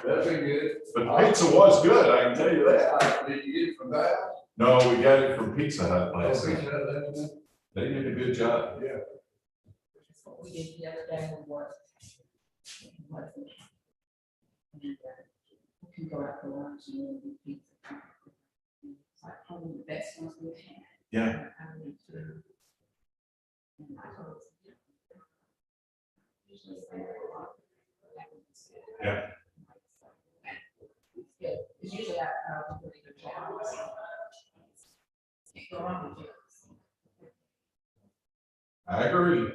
That'd be good. But the pizza was good, I can tell you that. Did you get it from that? No, we got it from Pizza Hut last Oh, night. Pizza Hut, that's They did a good job. yeah. That's what we did the other day with work. And we can go out for lunch and eat pizza. It's like probably the best ones we've had. Yeah. I went to. And I told them, usually they have a lot. Yeah. It's good. It's usually at really good jobs. Can't go wrong with it. I agree.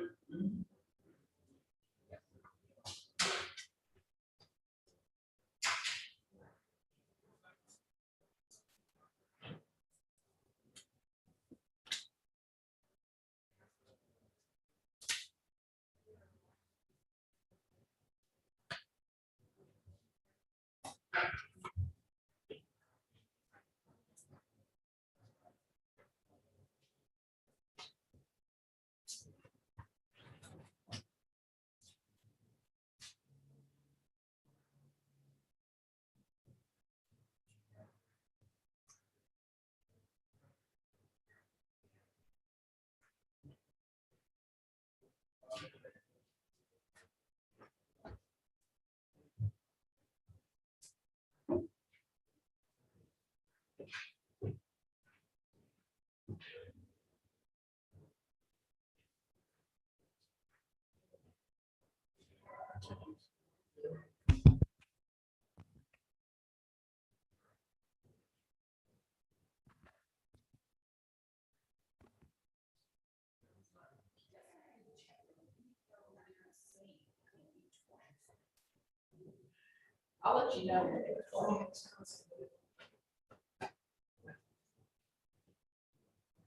I'll let you know.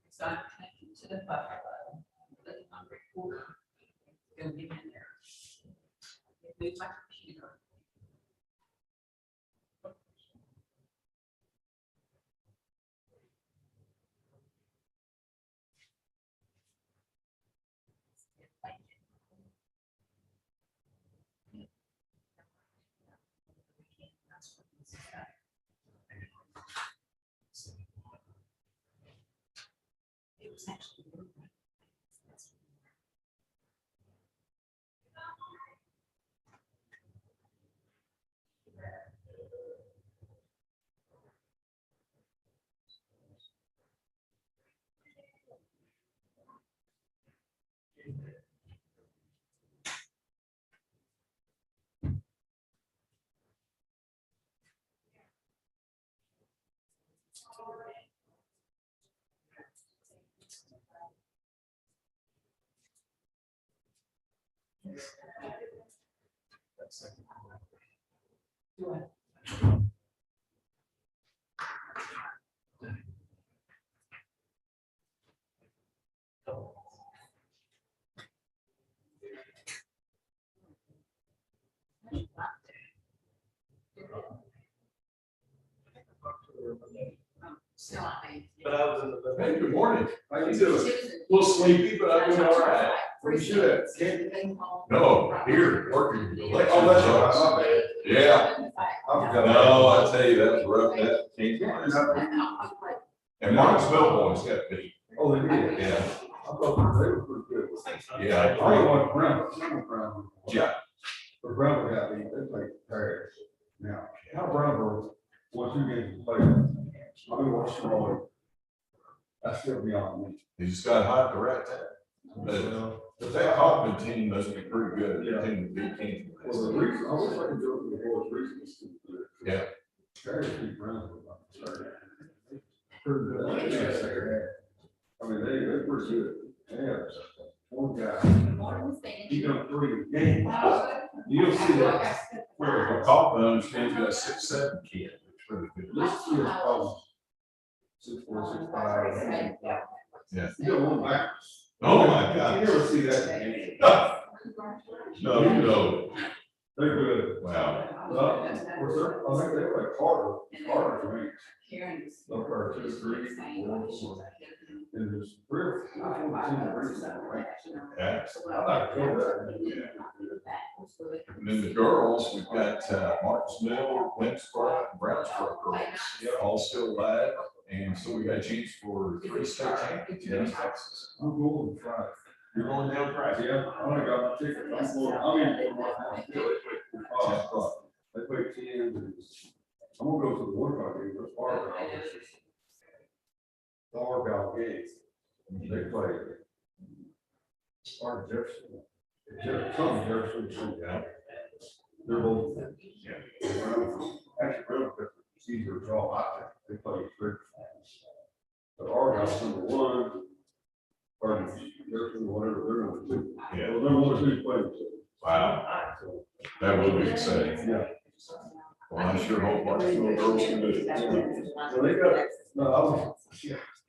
So I'm connected to the buffer. Clicking on record. It's gonna be in there. Move my computer. It was actually really good. Do it. Still on me. But I was in the. Hey, good morning. How you doing? Susan. A little sleepy, but I'm doing all right. Where you at? No, here, working. Oh, that's all right. My bad. Yeah. I forgot. No, I tell you, that was rough. That came last. And Marksville boys got beat. Oh, they did? Yeah. I thought they were pretty good. Yeah. I don't want Brown. Yeah. But Brown got beat, they played Paris. Now, how Brown once you get to play, I mean, what's wrong? That's still beyond me. He just got hot at the right time. But that Kaufman team must be pretty good. Yeah. The team beat King. Well, the reason, I wish I could go to the Horse Reasons. Yeah. Paris beat Brown. Pretty good. Yeah. I mean, they're pretty good. Yeah. One guy, he done 3 games. You'll see that. Well, Kaufman understands you got 6'7" kid. It's really good. This year's problem. 6'4", 6'5". Yeah. You don't want backwards. Oh, my God. You never see that in any. No, no. They're good. Wow. Well, I think they were like Carter to me. Karen's. Up there, 2, 3, 4, and there's 3 or 4 teams. Yeah. I like to go there. And then the girls, we've got Martinsville, Winsboro, and Brownsboro girls, all still alive. And so we got a chance for 3 state champions in Texas. I'm going to try. You're going down Friday? Yeah, I only got my ticket. I'm going right now. They play 10. And I'm gonna go to the one game, the Argyle game. They play. Art Jefferson. Yeah. They're both. Actually, really, it's easier to draw. I think they play 3. But Argyle's #1. Or Jefferson, whatever they're going to. Yeah. Well, they're 1 or 2 players. Wow. That will be exciting. Yeah. Well, I sure hope Martinsville girls can do it. So they got, no,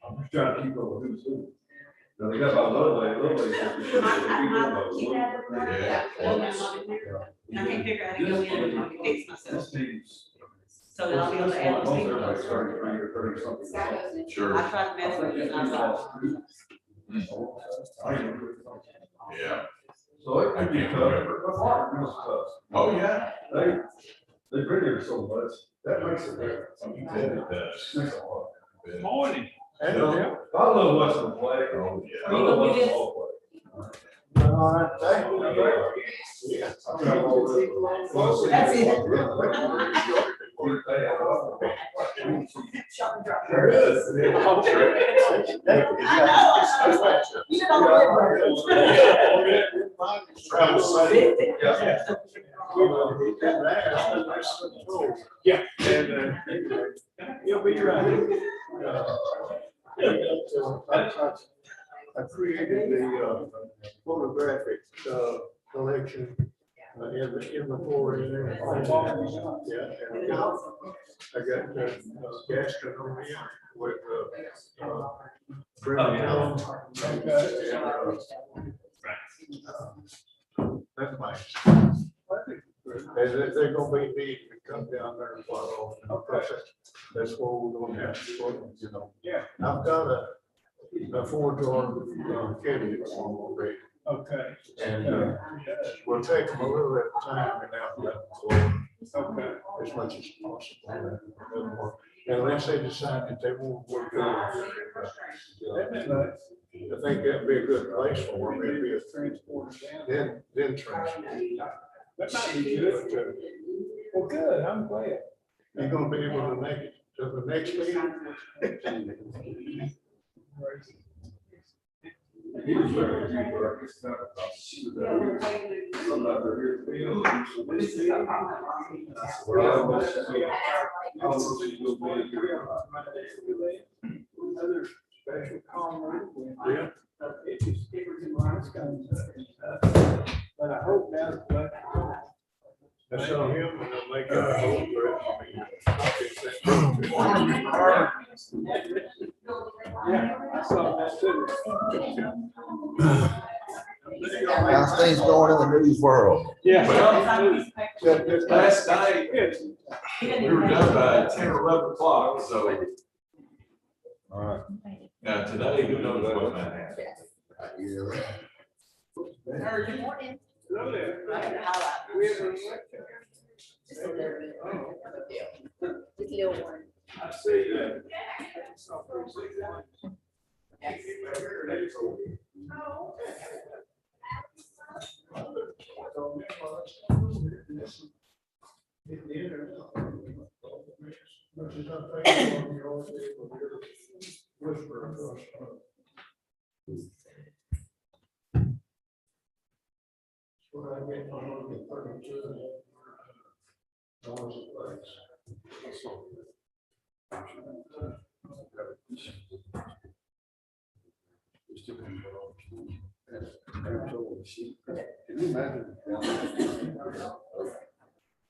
I'm just trying to keep up with who's who. Now they got about Lovely. Yeah. I can't figure out how to go in and fix myself. This team's. So that I'll be able to add Most those everybody's people. 33 or 30 something. Sure. I tried to mess with it, and I thought, Yeah. So it could be I can't tough. remember. But Martin was tough. Oh, yeah. They've been here so much, that makes a difference. It does. Makes a lot. Morning. I love watching them play. Oh, I yeah. love watching them all play. That's it. There is. You know, Yeah. And, you'll be right. I created the photographic collection in the inventory. Yeah, and I got gastronomia with Brenda. That's mine. They're gonna be needing to come down there quite often. Okay. That's what we're gonna have to, you know. Yeah. I've got a 4-jar candidates already. Okay. And we'll take them a little at a time and out that Okay. as much as possible. Unless they decide that they won't work out. That'd be nice. I think that'd be a good place for them. It'd be a Transport down. then transport. That might be good. Well, good, I'm glad. You're gonna be able to make it to the next meeting. He was very good, but it's not about she was there. I'm not there here. Another special comment. Yeah. It just different in lines comes but I hope now that. That's on him and they'll make it a whole Yeah, I saw that too. How's things going in the news world? Yeah. Last night, we were done by 10 or 11 o'clock, so. All right. Now today, who knows what might happen? good morning. Hello there. I had to highlight. We have a election. Just a little bit. Just a little one. I see that. Can you imagine?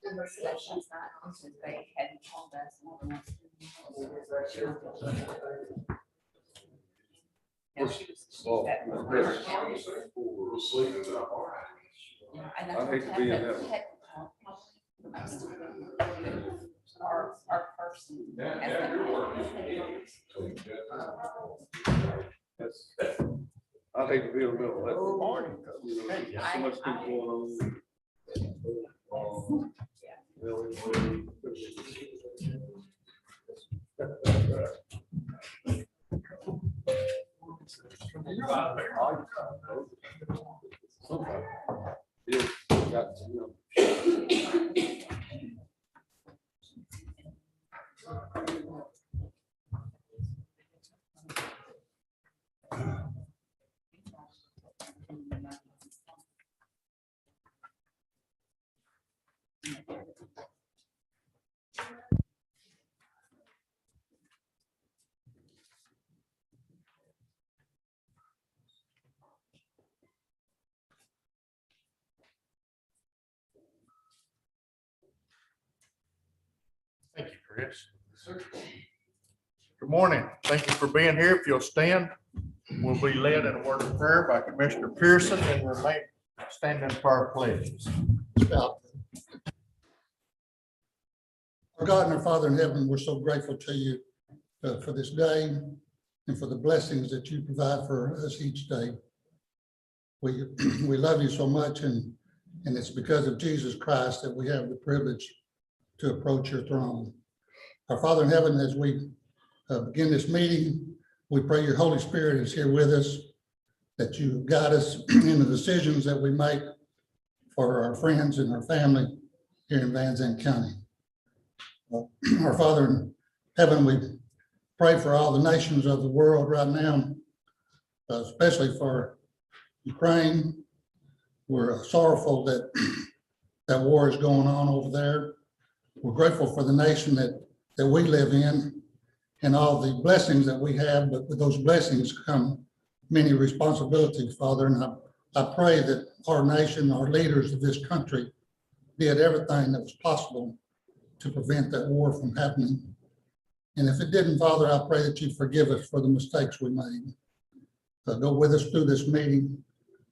The selection's not on, so they hadn't told us. Yeah, she was. Well, Yeah, and I hate to be in that one. Our person. Yeah, your work is. That's, I hate to be a little, that's a party. So much things going on. Yeah, got to, you know. Thank you, Chris. Good morning. Thank you for being here. If you'll stand, we'll be led in a word of prayer by Commissioner Pearson and remain standing for our pledges. Our God and our Father in heaven, we're so grateful to you for this day and for the blessings that you provide for us each day. We love you so much, and it's because of Jesus Christ that we have the privilege to approach your throne. Our Father in heaven, as we begin this meeting, we pray your Holy Spirit is here with us, that you guide us in the decisions that we make for our friends and our family here in Van Zandt County. Our Father in heaven, we pray for all the nations of the world right now, especially for Ukraine. We're sorrowful that that war is going on over there. We're grateful for the nation that we live in and all the blessings that we have, but with those blessings come many responsibilities, Father. And I pray that our nation, our leaders of this country did everything that was possible to prevent that war from happening. And if it didn't, Father, I pray that you forgive us for the mistakes we made. Go with us through this meeting.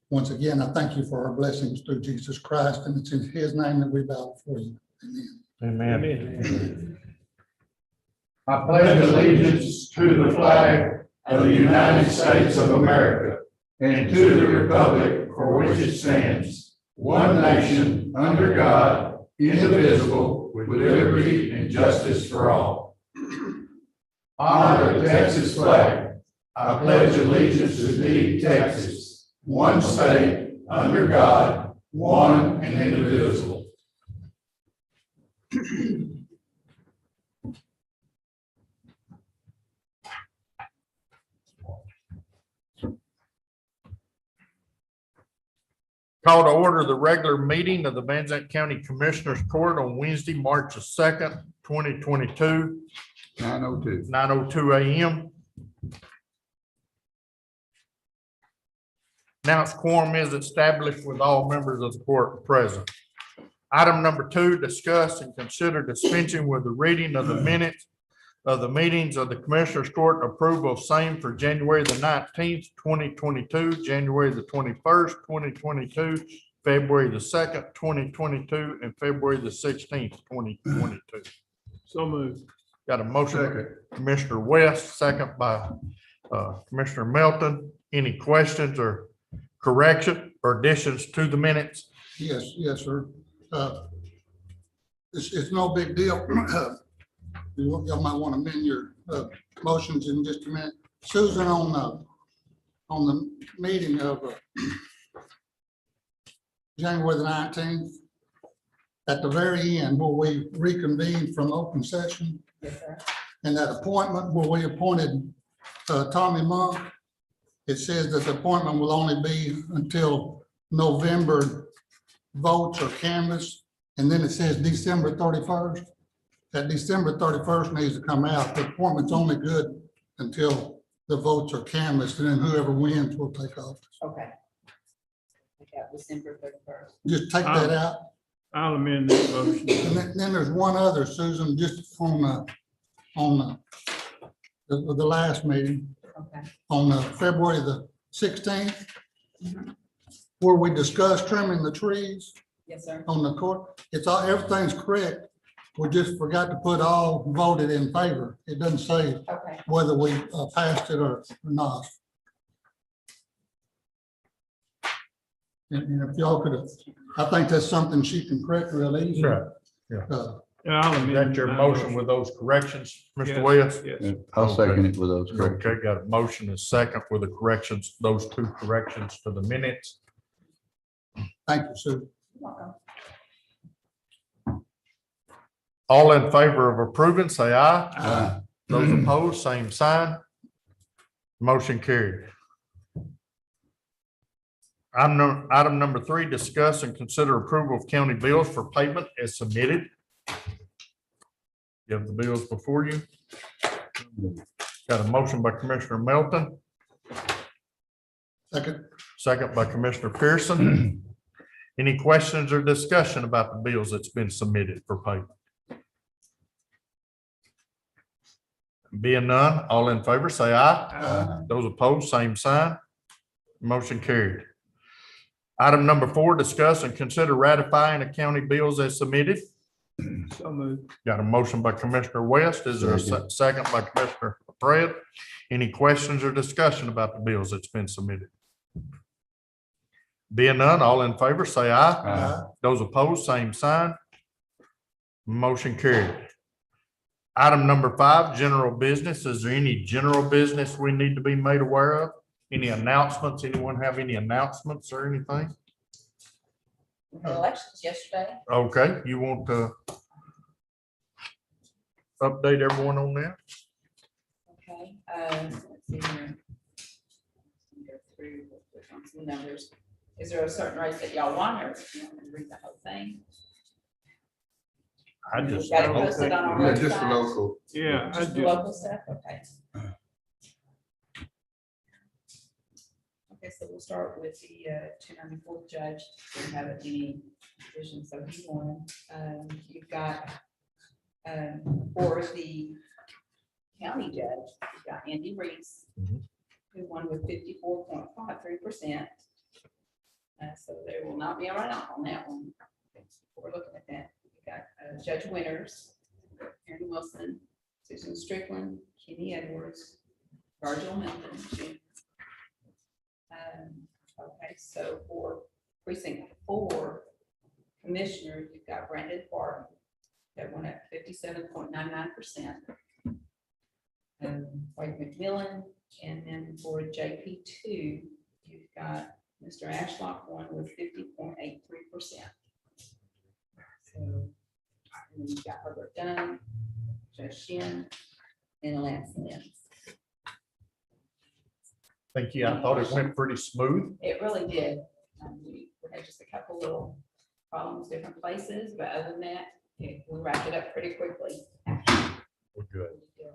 Once again, I thank you for our blessings through Jesus Christ, and it's in his name that we bow before you. Amen. Amen. I pledge allegiance to the flag of the United States of America and to the republic for which it stands, one nation, under God, indivisible, with liberty and justice for all. Honor the Texas flag. I pledge allegiance to thee, Texas, one state, under God, one and indivisible. Call to order the regular meeting of the Van Zandt County Commissioners Court on Wednesday, March the 2nd, 2022, 9:02 a.m. Announced quorum is established with all members of the court present. Item number 2, discuss and consider dispensing with the reading of the minutes of the meetings of the Commissioners Court, approval of same for January the 19th, 2022, January the 21st, 2022, February the 2nd, 2022, and February the 16th, 2022. So moved. Got a motion, Commissioner West, second by Commissioner Melton. Any questions or correction or additions to the minutes? Yes, sir. It's no big deal. Y'all might want to amend your motions in just a minute. Susan, on the meeting of January the 19th, at the very end, where we reconvened from open session, and that appointment where we appointed Tommy Monk, it says that the appointment will only be until November votes are canvassed, and then it says December 31st. That December 31st needs to come out. The appointment's only good until the votes are canvassed, and then whoever wins will take office. Okay. December 31st. Just take that out. I'll amend that motion. And then there's one other, Susan, just on the last meeting, Okay. on February the 16th, where we discussed trimming the trees. Yes, sir. on the court. It's all, everything's correct. We just forgot to put all voted in favor. It doesn't say Okay. whether we passed it or not. And if y'all could, I think that's something she can correct real easy. Sure. Uh, Is that your motion with those corrections, Mr. West? Yeah, I'll second it with those corrections. Okay, got a motion and second with the corrections, those two corrections to the minutes. Thank you, Sue. Welcome. All in favor of approving, say aye. Aye. Those opposed, same sign. Motion carried. Item number 3, discuss and consider approval of county bills for payment as submitted. You have the bills before you. Got a motion by Commissioner Melton, Second. second by Commissioner Pearson. Any questions or discussion about the bills that's been submitted for payment? Being none, all in favor, say aye. Those opposed, same sign. Motion carried. Item number 4, discuss and consider ratifying the county bills as submitted. So moved. Got a motion by Commissioner West. Is there a second by Commissioner Fred? Any questions or discussion about the bills that's been submitted? Being none, all in favor, say aye. Aye. Those opposed, same sign. Motion carried. Item number 5, general business. Is there any general business we need to be made aware of? Any announcements? Anyone have any announcements or anything? We had elections yesterday. Okay, you want to update everyone on that? Okay, let's see here. Go through some numbers. Is there a certain race that y'all want, or you want me to read the whole thing? I just. Got it posted on our Yeah, just website? local. Yeah, I Just the do. local stuff, okay. Okay, so we'll start with the 294th judge. We have any positions, so he won. You've got for the county judge, you've got Andy Reese, Mhm. who won with 54.53%. So there will not be a write-off on that one. We're looking at that. We've got Judge Winters, Aaron Wilson, Susan Strickland, Kenny Edwards, Virgil Milton. Okay, so for precinct 4 commissioner, you've got Brandon Barton that went at 57.99%. Wade McMillan, and then for JP2, you've got Mr. Ashlock one with 50.83%. So, and then you've got Herbert Dunn, Judge Shin, and Lance Lynn. Thank you. I thought it went pretty smooth. It really did. We had just a couple little problems, different places, but other than that, we wrapped it up pretty quickly. We're good.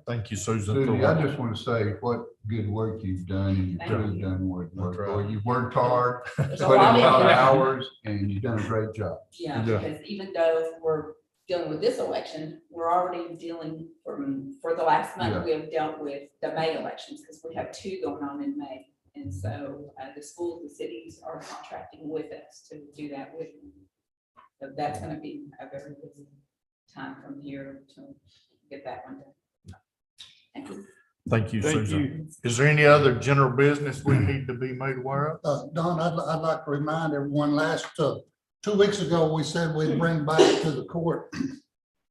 Thank you, Susan. for Susie, I working. just want to say what good work you've done, and you've Thank truly you. done work. That's right. Well, you've worked hard, put in There's a a lot lot of in there. hours, and you've done a great job. Yeah, Yeah. because even though we're dealing with this election, we're already dealing for the last month, Yeah. we have dealt with the May elections, because we have 2 going on in May. And so the schools, the cities are contracting with us to do that with them. So that's going to be a very busy time from here to get that one done. Thank you. Thank you, Thank Susan. you. Is there any other general business we need to be made aware of? Don, I'd like to remind everyone, 2 weeks ago, we said we'd bring back to the court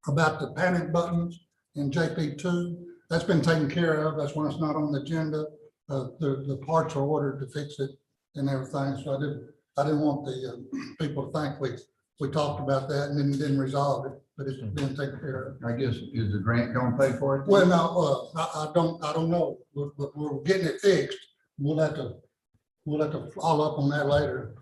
about the panic buttons in JP2. That's been taken care of. That's when it's not on the agenda. The parts are ordered to fix it and everything. So I didn't want the people to think we talked about that and then didn't resolve it, but it's been taken care of. I guess, is the grant gonna pay for it? Well, no, I don't know. We're getting it fixed. We'll have to follow up on that later.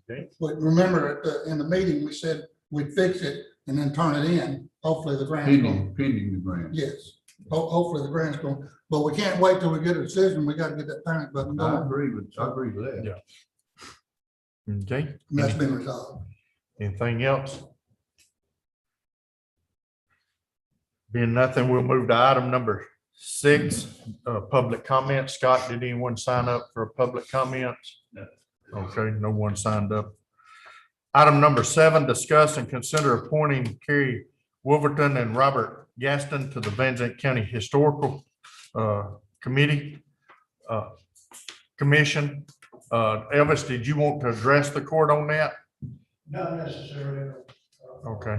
Okay. But remember, in the meeting, we said we'd fix it and then turn it in. Hopefully the grant's going, Pending the grant. yes. Hopefully the grant's going, but we can't wait till we get a decision. We gotta get that panic button I going. agree with that. Yeah. Okay. And that's been resolved. Anything else? Being nothing, we'll move to item number 6, public comment. Scott, did anyone sign up for a public comment? No. Okay, no one signed up. Item number 7, discuss and consider appointing Kerry Wolverton and Robert Gaston to the Banzai County Historical Committee, Commission. Elvis, did you want to address the court on that? Not necessarily. Okay.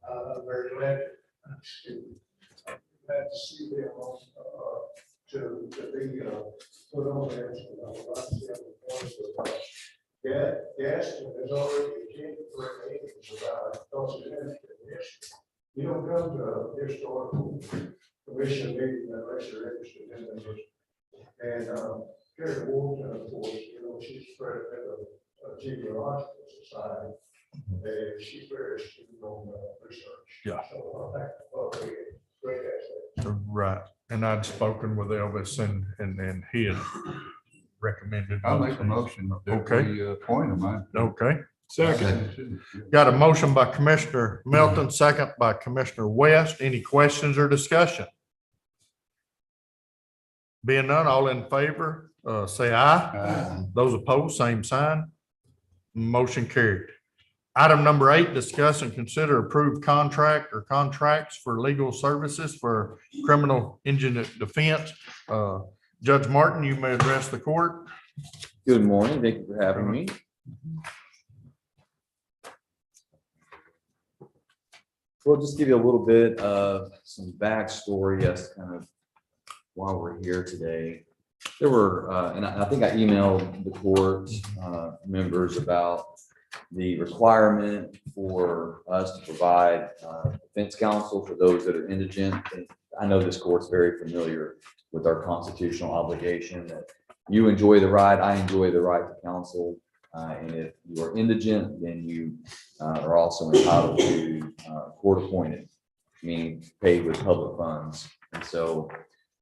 I'm very glad to see them to be put on there. Gaston has already attended 3 meetings about it. You don't come to a historical commission meeting unless you're interested in it. And Carrie Wolverton, of course, she's president of Geological Society. And she's very astute on research. Yeah. So I think great asset. Right. And I'd spoken with Elvis and he had recommended. I'll make a motion. Okay. We appoint him. Okay. Second. Got a motion by Commissioner Melton, second by Commissioner West. Any questions or discussion? Being none, all in favor, say aye. Those opposed, same sign. Motion carried. Item number 8, discuss and consider approved contract or contracts for legal services for criminal indigent defense. Judge Martin, you may address the court. Good morning. Thank you for having me. So I'll just give you a little bit of some backstory as to kind of why we're here today. There were, and I think I emailed the court members about the requirement for us to provide defense counsel for those that are indigent. And I know this court's very familiar with our constitutional obligation that you enjoy the right, I enjoy the right to counsel. And if you are indigent, then you are also entitled to court appointed, meaning paid with public funds. And so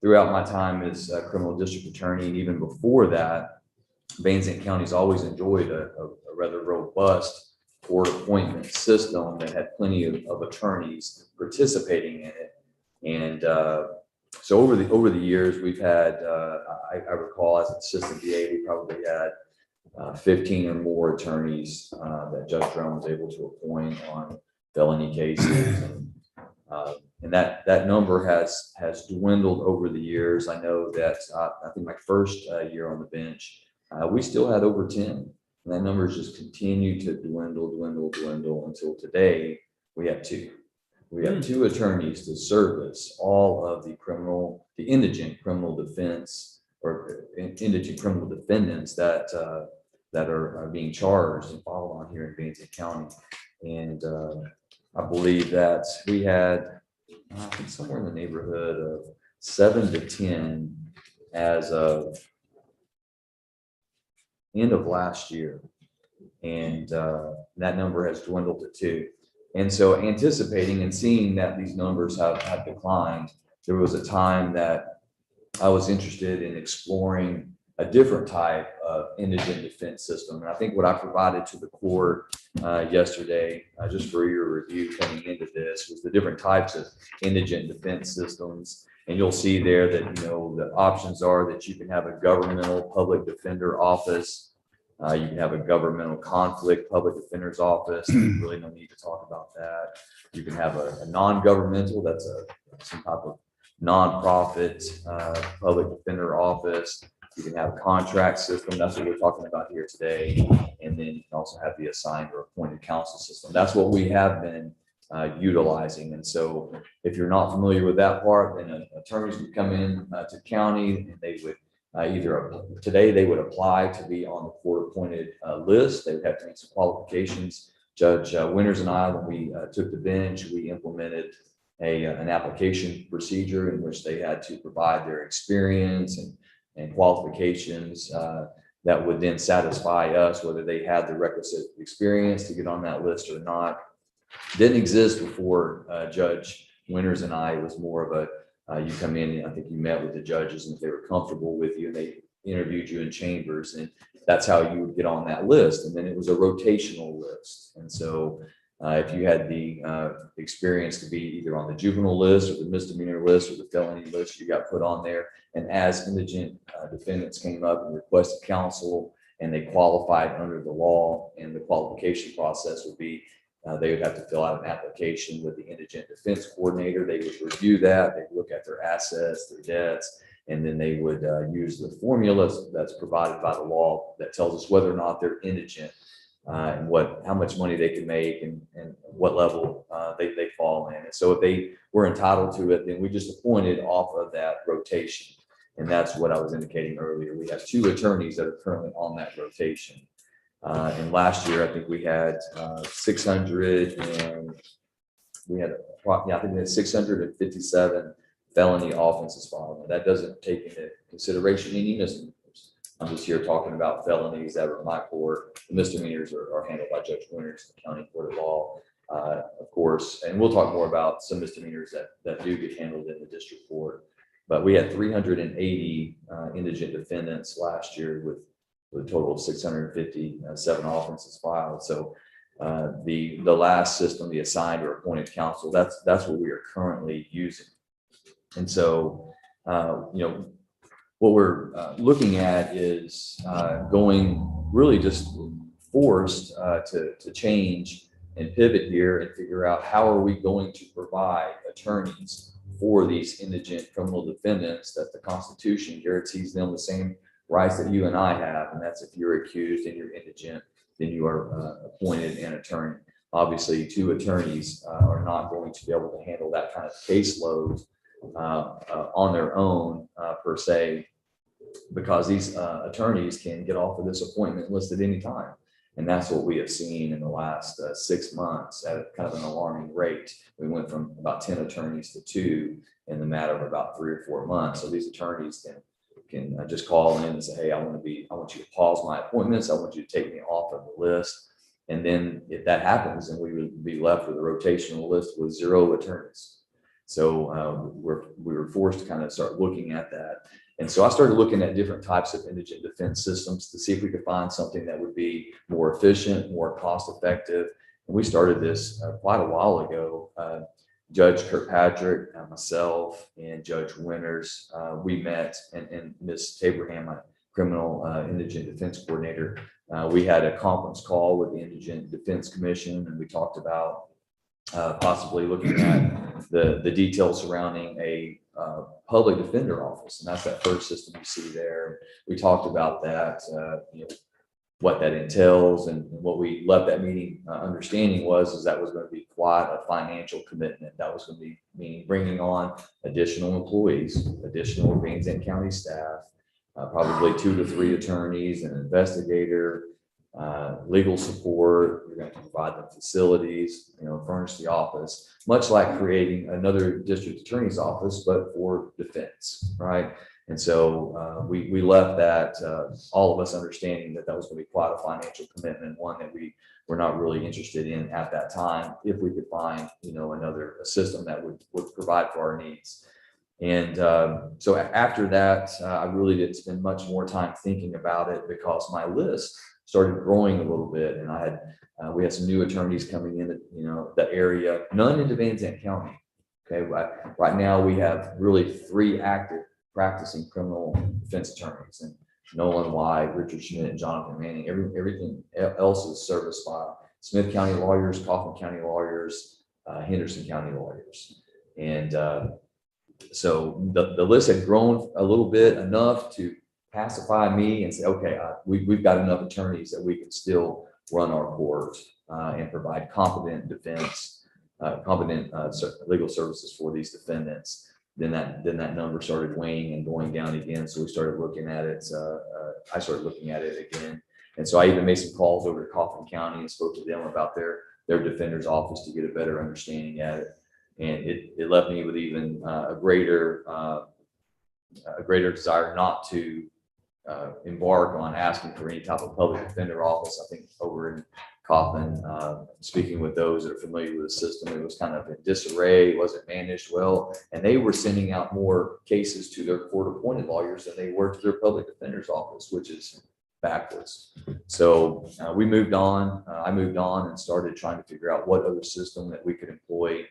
throughout my time as a criminal district attorney, and even before that, Banzai County's always enjoyed a rather robust court appointment system that had plenty of attorneys participating in it. And so over the years, we've had, I recall as assistant DA, we probably had 15 or more attorneys that Judge Drone was able to appoint on felony cases. And that number has dwindled over the years. I know that I think my first year on the bench, we still had over 10. And that number has just continued to dwindle until today we have 2. We have 2 attorneys to service all of the indigent criminal defense or indigent criminal defendants that are being charged and followed on here in Banzai County. And I believe that we had I think somewhere in the neighborhood of 7 to 10 as of end of last year. And that number has dwindled to 2. And so anticipating and seeing that these numbers have declined, there was a time that I was interested in exploring a different type of indigent defense system. And I think what I provided to the court yesterday, just for your review coming into this, was the different types of indigent defense systems. And you'll see there that, the options are that you can have a governmental public defender office. You can have a governmental conflict public defender's office. There's really no need to talk about that. You can have a non-governmental, that's some type of nonprofit public defender office. You can have a contract system. That's what we're talking about here today. And then you can also have the assigned or appointed counsel system. That's what we have been utilizing. And so if you're not familiar with that part, then attorneys would come in to county and they would today they would apply to be on the court appointed list. They would have to meet some qualifications. Judge Winters and I, when we took the bench, we implemented an application procedure in which they had to provide their experience and qualifications that would then satisfy us whether they had the requisite experience to get on that list or not. Didn't exist before Judge Winters and I. It was more of a you come in and I think you met with the judges, and if they were comfortable with you and they interviewed you in chambers, and that's how you would get on that list. And then it was a rotational list. And so if you had the experience to be either on the juvenile list or the misdemeanor list or the felony list, you got put on there. And as indigent defendants came up and requested counsel and they qualified under the law, and the qualification process would be they would have to fill out an application with the indigent defense coordinator. They would review that, they'd look at their assets, their debts, and then they would use the formula that's provided by the law that tells us whether or not they're indigent, and how much money they can make, and what level they fall in. And so if they were entitled to it, then we just appointed off of that rotation. And that's what I was indicating earlier. We have 2 attorneys that are currently on that rotation. And last year, I think we had 600 and we had, I think we had 657 felony offenses filed. And that doesn't take into consideration any misdemeanors. I'm just here talking about felonies that are in my court. The misdemeanors are handled by Judge Winters, the county court of law, of course. And we'll talk more about some misdemeanors that do get handled in the district court. But we had 380 indigent defendants last year with a total of 657 offenses filed. So the last system, the assigned or appointed counsel, that's what we are currently using. And so, what we're looking at is going really just forced to change and pivot here and figure out how are we going to provide attorneys for these indigent criminal defendants that the Constitution guarantees them the same rights that you and I have. And that's if you're accused and you're indigent, then you are appointed an attorney. Obviously, 2 attorneys are not going to be able to handle that kind of caseload on their own per se, because these attorneys can get off of this appointment list at any time. And that's what we have seen in the last 6 months at kind of an alarming rate. We went from about 10 attorneys to 2 in the matter of about 3 or 4 months. So these attorneys can just call in and say, hey, I want you to pause my appointments. I want you to take me off of the list. And then if that happens, then we would be left with a rotational list with 0 attorneys. So we were forced to kind of start looking at that. And so I started looking at different types of indigent defense systems to see if we could find something that would be more efficient, more cost effective. And we started this quite a while ago. Judge Kirkpatrick, myself, and Judge Winters, we met, and Ms. Tabraham, my criminal indigent defense coordinator, we had a conference call with the Indigent Defense Commission, and we talked about possibly looking at the details surrounding a public defender office. And that's that first system you see there. We talked about that, what that entails, and what we left that meeting understanding was that was going to be quite a financial commitment. That was going to be meaning bringing on additional employees, additional Banzai County staff, probably 2 to 3 attorneys, an investigator, legal support. We're going to provide them facilities, furnish the office, much like creating another district attorney's office, but for defense, right? And so we left that, all of us understanding that was going to be quite a financial commitment, one that we were not really interested in at that time, if we could find, another system that would provide for our needs. And so after that, I really didn't spend much more time thinking about it, because my list started growing a little bit, and we had some new attorneys coming in, the area, none in Banzai County. Okay, right now we have really 3 active practicing criminal defense attorneys, and Nolan White, Richard Schmidt, and Jonathan Manning. Everything else is serviced by Smith County lawyers, Kaufman County lawyers, Henderson County lawyers. And so the list had grown a little bit, enough to pacify me and say, okay, we've got enough attorneys that we can still run our court and provide competent defense, competent legal services for these defendants. Then that number started waning and going down again. So we started looking at it. I started looking at it again. And so I even made some calls over to Kaufman County and spoke to them about their defender's office to get a better understanding at it. And it left me with even a greater desire not to embark on asking for any type of public defender office. I think over in Kaufman, speaking with those that are familiar with the system, it was kind of in disarray, wasn't managed well, and they were sending out more cases to their court-appointed lawyers than they were to their public defender's office, which is backwards. So we moved on. I moved on and started trying to figure out what other system that we could employ.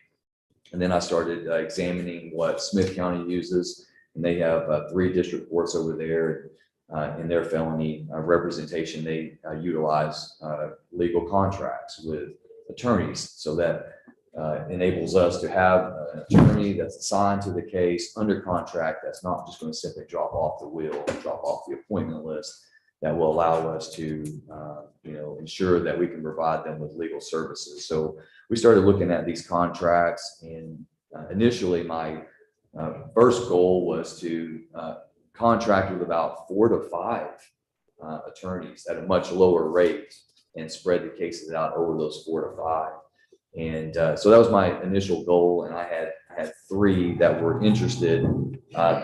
And then I started examining what Smith County uses, and they have 3 district courts over there. in their felony representation, they utilize legal contracts with attorneys, so that enables us to have an attorney that's assigned to the case under contract, that's not just going to simply drop off the wheel, drop off the appointment list, that will allow us to, ensure that we can provide them with legal services. So we started looking at these contracts, and initially my first goal was to contract with about 4 to 5 attorneys at a much lower rate and spread the cases out over those 4 to 5. And so that was my initial goal. And I had 3 that were interested,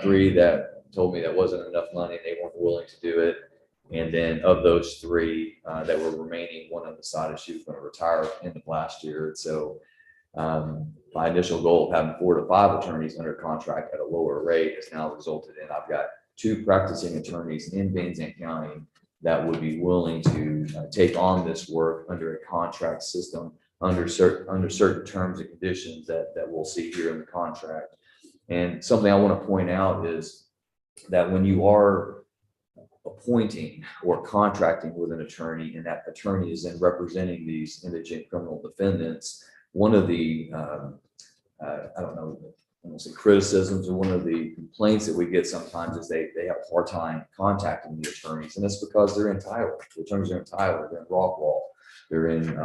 3 that told me that wasn't enough money, they weren't willing to do it. And then of those 3 that were remaining, one of them decided she was going to retire end of last year. And so my initial goal of having 4 to 5 attorneys under contract at a lower rate has now resulted in I've got 2 practicing attorneys in Banzai County that would be willing to take on this work under a contract system, under certain terms and conditions that we'll see here in the contract. And something I want to point out is that when you are appointing or contracting with an attorney, and that attorney is then representing these indigent criminal defendants, one of the I don't want to say criticisms, or one of the complaints that we get sometimes is they have a hard time contacting the attorneys, and it's because they're in Tyler. The attorneys are in Tyler, they're in Rockwall, they're in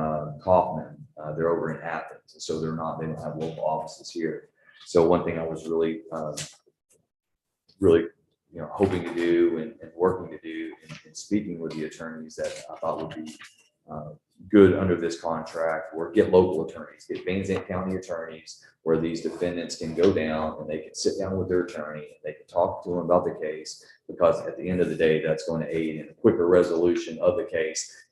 Kaufman, they're over in Athens, and so they don't have local offices here. So one thing I was really hoping to do and working to do in speaking with the attorneys that I thought would be good under this contract, or get local attorneys, get Banzai County attorneys, where these defendants can go down and they can sit down with their attorney and they can talk to them about the case, because at the end of the day, that's going to aid in a quicker resolution of the case.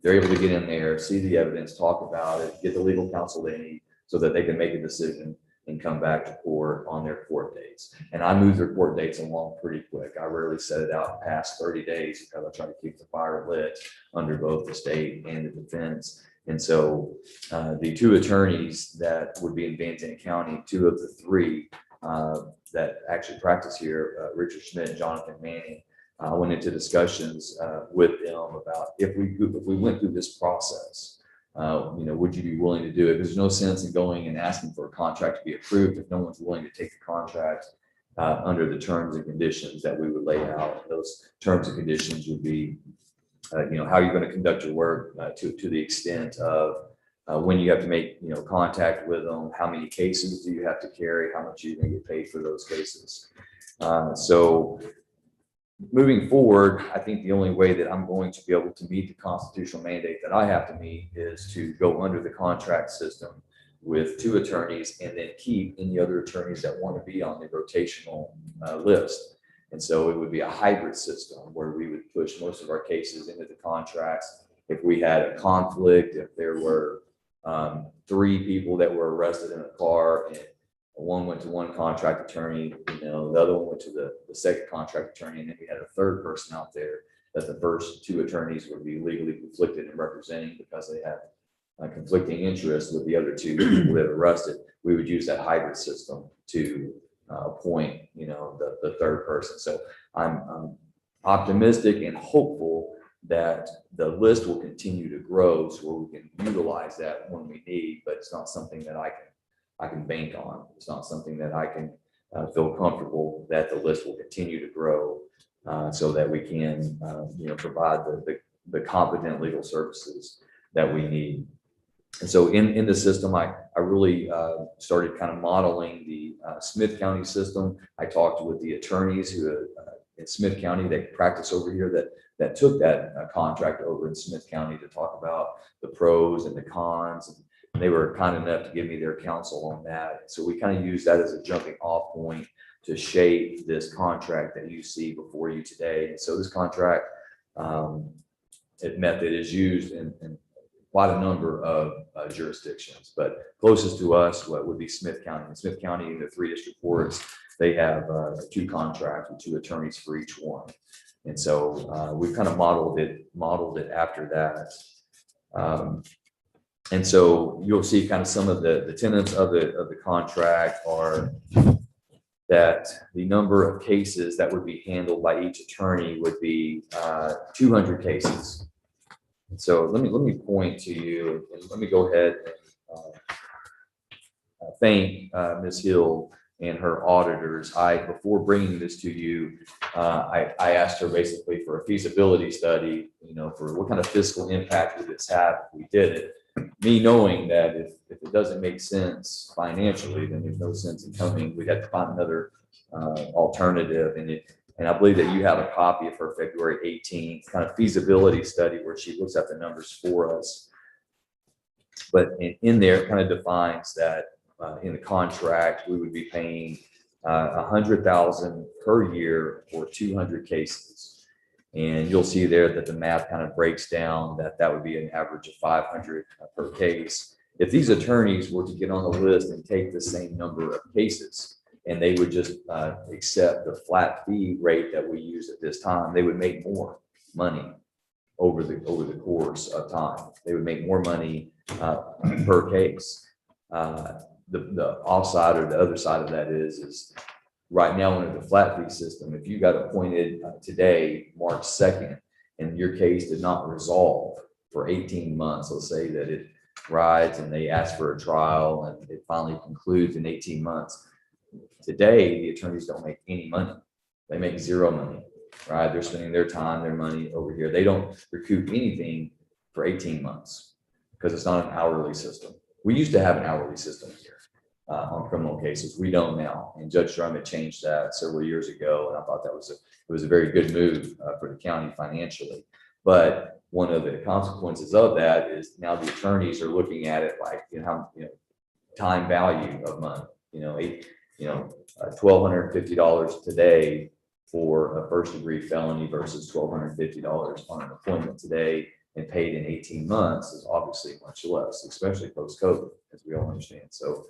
They're able to get in there, see the evidence, talk about it, get the legal counsel they need so that they can make a decision and come back to court on their court dates. And I move their court dates along pretty quick. I rarely set it out past 30 days because I try to keep the fire lit under both the state and the defense. And so the 2 attorneys that would be in Banzai County, 2 of the 3 that actually practice here, Richard Schmidt and Jonathan Manning, I went into discussions with them about if we went through this process, would you be willing to do it? There's no sense in going and asking for a contract to be approved if no one's willing to take the contract under the terms and conditions that we would lay out. And those terms and conditions would be, how you're going to conduct your work to the extent of when you have to make, contact with them, how many cases do you have to carry, how much you're going to get paid for those cases. So moving forward, I think the only way that I'm going to be able to meet the constitutional mandate that I have to meet is to go under the contract system with 2 attorneys, and then keep any other attorneys that want to be on the rotational list. And so it would be a hybrid system where we would push most of our cases into the contracts. If we had a conflict, if there were 3 people that were arrested in a car, and one went to one contract attorney, the other one went to the second contract attorney, and then we had a 3rd person out there that the first 2 attorneys would be legally conflicted in representing because they have conflicting interests with the other 2 people that are arrested. We would use that hybrid system to appoint, the 3rd person. So I'm optimistic and hopeful that the list will continue to grow, so we can utilize that when we need, but it's not something that I can bank on. It's not something that I can feel comfortable that the list will continue to grow so that we can, provide the competent legal services that we need. And so in the system, I really started kind of modeling the Smith County system. I talked with the attorneys who in Smith County, they practice over here that took that contract over in Smith County to talk about the pros and the cons. And they were kind enough to give me their counsel on that. So we kind of use that as a jumping off point to shape this contract that you see before you today. And so this contract method is used in quite a number of jurisdictions, but closest to us, what would be Smith County. In Smith County, the 3 district courts, they have 2 contracts with 2 attorneys for each one. And so we've kind of modeled it after that. And so you'll see kind of some of the tenets of the contract are that the number of cases that would be handled by each attorney would be 200 cases. And so let me point to you, and let me go ahead and thank Ms. Hill and her auditors. Before bringing this to you, I asked her basically for a feasibility study, for what kind of fiscal impact would this have if we did it. Me knowing that if it doesn't make sense financially, then there's no sense in coming. We'd have to find another alternative. And I believe that you have a copy of her February 18th kind of feasibility study where she looks at the numbers for us. But in there, it kind of defines that in the contract, we would be paying $100,000 per year for 200 cases. And you'll see there that the math kind of breaks down that would be an average of 500 per case. If these attorneys were to get on the list and take the same number of cases, and they would just accept the flat fee rate that we use at this time, they would make more money over the course of time. They would make more money per case. The offside or the other side of that is right now under the flat fee system, if you got appointed today, March 2nd, and your case did not resolve for 18 months, let's say that it rides and they ask for a trial and it finally concludes in 18 months. Today, the attorneys don't make any money. They make zero money, right? They're spending their time, their money over here. They don't recoup anything for 18 months because it's not an hourly system. We used to have an hourly system here on criminal cases. We don't now. And Judge Drummond changed that several years ago. And I thought it was a very good move for the county financially. But one of the consequences of that is now the attorneys are looking at it like, time value of money, $1,250 today for a first degree felony versus $1,250 on an appointment today and paid in 18 months is obviously much less, especially post-COVID, as we all understand. So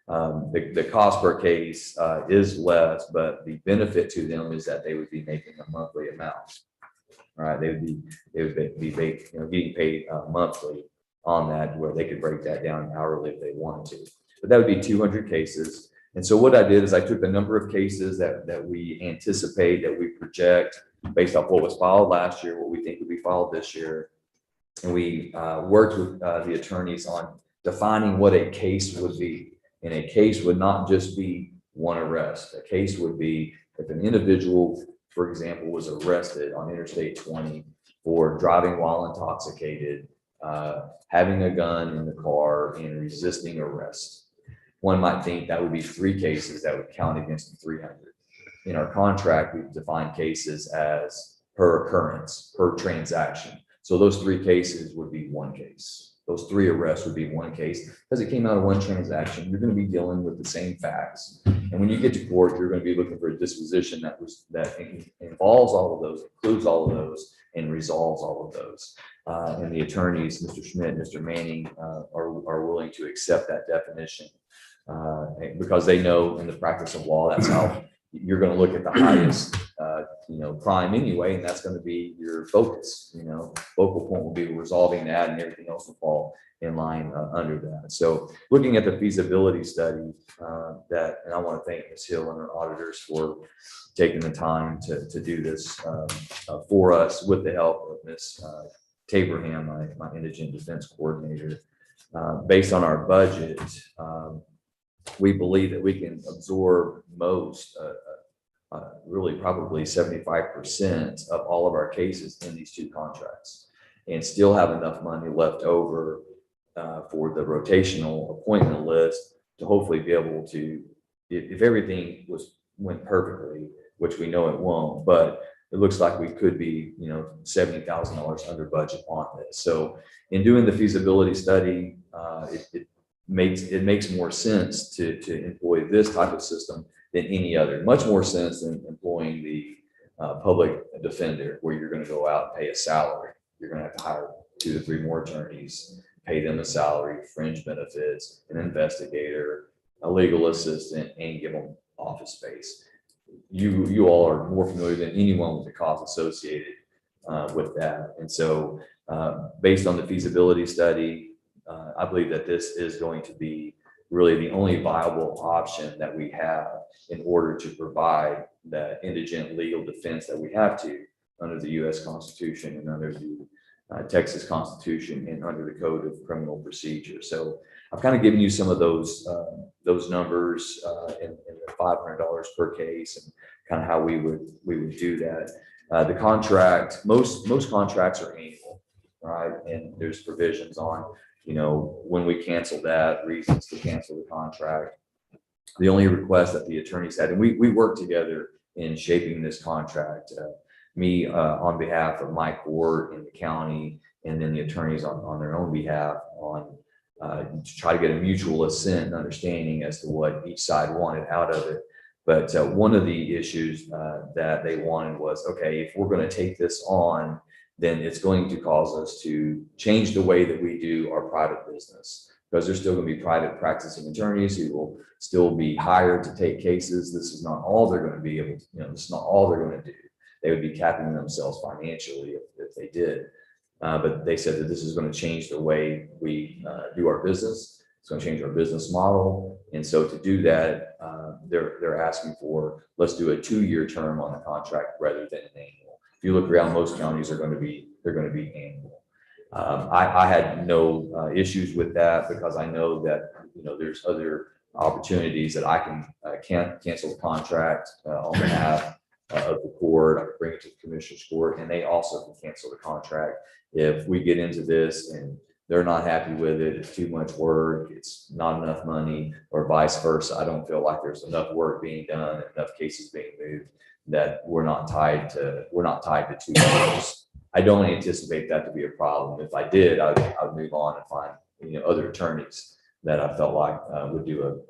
the cost per case is less, but the benefit to them is that they would be making a monthly amount. Right? They would be getting paid monthly on that, where they could break that down hourly if they wanted to. But that would be 200 cases. And so what I did is I took the number of cases that we anticipate, that we project based off what was filed last year, what we think would be filed this year. And we worked with the attorneys on defining what a case would be. And a case would not just be one arrest. A case would be if an individual, for example, was arrested on Interstate 20 for driving while intoxicated, having a gun in the car, and resisting arrest. One might think that would be 3 cases that would count against the 300. In our contract, we've defined cases as per occurrence, per transaction. So those 3 cases would be 1 case. Those 3 arrests would be 1 case because it came out of 1 transaction. You're going to be dealing with the same facts. And when you get to court, you're going to be looking for a disposition that involves all of those, includes all of those, and resolves all of those. And the attorneys, Mr. Schmidt, Mr. Manning, are willing to accept that definition because they know in the practice of law, that's how you're going to look at the highest, crime anyway, and that's going to be your focus. Focal point will be resolving that, and everything else will fall in line under that. So, looking at the feasibility study, and I want to thank Ms. Hill and her auditors for taking the time to do this for us with the help of Ms. Taberham, my indigent defense coordinator. Based on our budget, we believe that we can absorb most, really probably 75% of all of our cases in these 2 contracts, and still have enough money left over for the rotational appointment list to hopefully be able to, if everything went perfectly, which we know it won't, but it looks like we could be, $70,000 under budget on this. So in doing the feasibility study, it makes more sense to employ this type of system than any other. Much more sense than employing the public defender, where you're going to go out and pay a salary. You're going to have to hire 2 to 3 more attorneys, pay them a salary, fringe benefits, an investigator, a legal assistant, and give them office space. You all are more familiar than anyone with the costs associated with that. And so based on the feasibility study, I believe that this is going to be really the only viable option that we have in order to provide the indigent legal defense that we have to under the US Constitution and under the Texas Constitution and under the Code of Criminal Procedure. So I've kind of given you some of those numbers in the $500 per case and kind of how we would do that. The contract, most contracts are annual, right? And there's provisions on, when we cancel that, reasons to cancel the contract. The only request that the attorneys had, and we worked together in shaping this contract, me on behalf of my court in the county, and then the attorneys on their own behalf to try to get a mutual assent and understanding as to what each side wanted out of it. But one of the issues that they wanted was, okay, if we're going to take this on, then it's going to cause us to change the way that we do our private business, because there's still going to be private practicing attorneys who will still be hired to take cases. This is not all they're going to be able to, this is not all they're going to do. They would be capping themselves financially if they did. But they said that this is going to change the way we do our business. It's going to change our business model. And so to do that, they're asking for, let's do a 2-year term on the contract rather than an annual. If you look around, most counties they're going to be annual. I had no issues with that, because I know that, there's other opportunities that I can cancel the contract on behalf of the court. I could bring it to the commissioner's court, and they also can cancel the contract if we get into this and they're not happy with it. It's too much work. It's not enough money, or vice versa. I don't feel like there's enough work being done, enough cases being moved, that we're not tied to 2 years. I don't anticipate that to be a problem. If I did, I would move on and find other attorneys that I felt like would do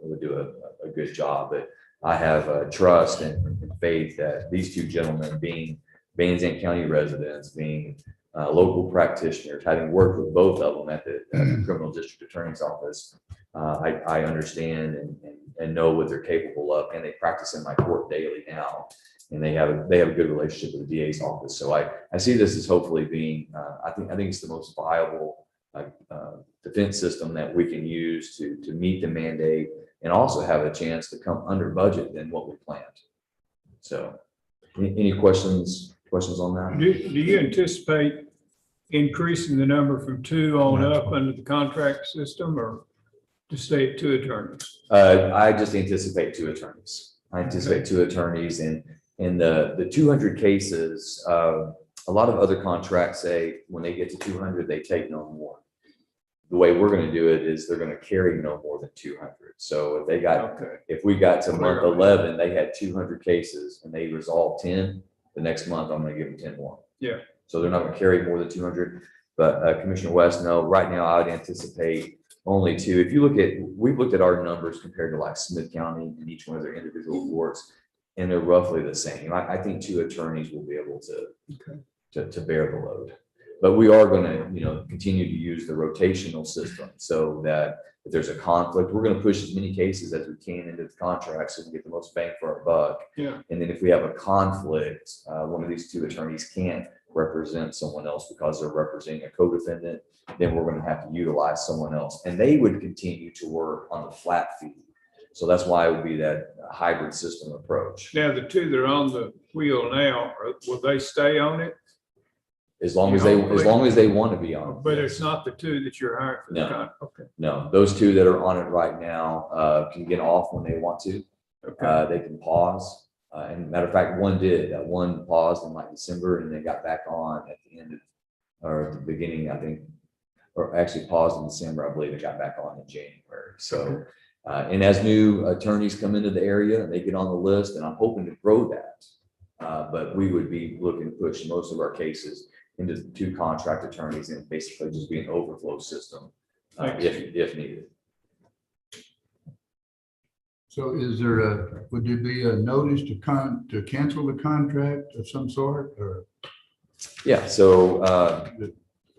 a good job. But I have trust and faith that these two gentlemen, being Banzai County residents, being local practitioners, having worked with both of them at the criminal district attorney's office, I understand and know what they're capable of, and they practice in my court daily now, and they have a good relationship with the DA's office. So I see this as hopefully being, I think it's the most viable defense system that we can use to meet the mandate, and also have a chance to come under budget than what we planned. So, any questions on that? Do you anticipate increasing the number from 2 on up under the contract system, or to stay at 2 attorneys? I just anticipate 2 attorneys. I anticipate 2 attorneys, and in the 200 cases, a lot of other contracts say when they get to 200, they take no more. The way we're going to do it is they're going to carry no more than 200. So if we got to month 11, they had 200 cases and they resolved 10, the next month I'm going to give them 10 more. Yeah. So they're not going to carry more than 200. But Commissioner West, no, right now I would anticipate only 2. If you we've looked at our numbers compared to like Smith County and each one of their individual courts, and they're roughly the same. I think 2 attorneys will be able to bear the load. But we are going to, continue to use the rotational system, so that if there's a conflict, we're going to push as many cases as we can into the contract so we can get the most bang for our buck. Yeah. And then if we have a conflict, one of these 2 attorneys can't represent someone else because they're representing a co-defendant, then we're going to have to utilize someone else, and they would continue to work on the flat fee. So that's why it would be that hybrid system approach. Now, the 2 that are on the wheel now, will they stay on it? As long as they want to be on it. But it's not the 2 that you're hiring for the No. contract. Okay. No, those 2 that are on it right now can get off when they want to. Okay. They can pause. And matter of fact, one did. One paused in like December, and they got back on at the end of, or at the beginning, I think, or actually paused in December. I believe it got back on in January. So, and as new attorneys come into the area, they get on the list, and I'm hoping to grow that. But we would be looking to push most of our cases into the 2 contract attorneys, and basically just be an overflow system if needed. So would there be a notice to cancel the contract of some sort, or Yeah, so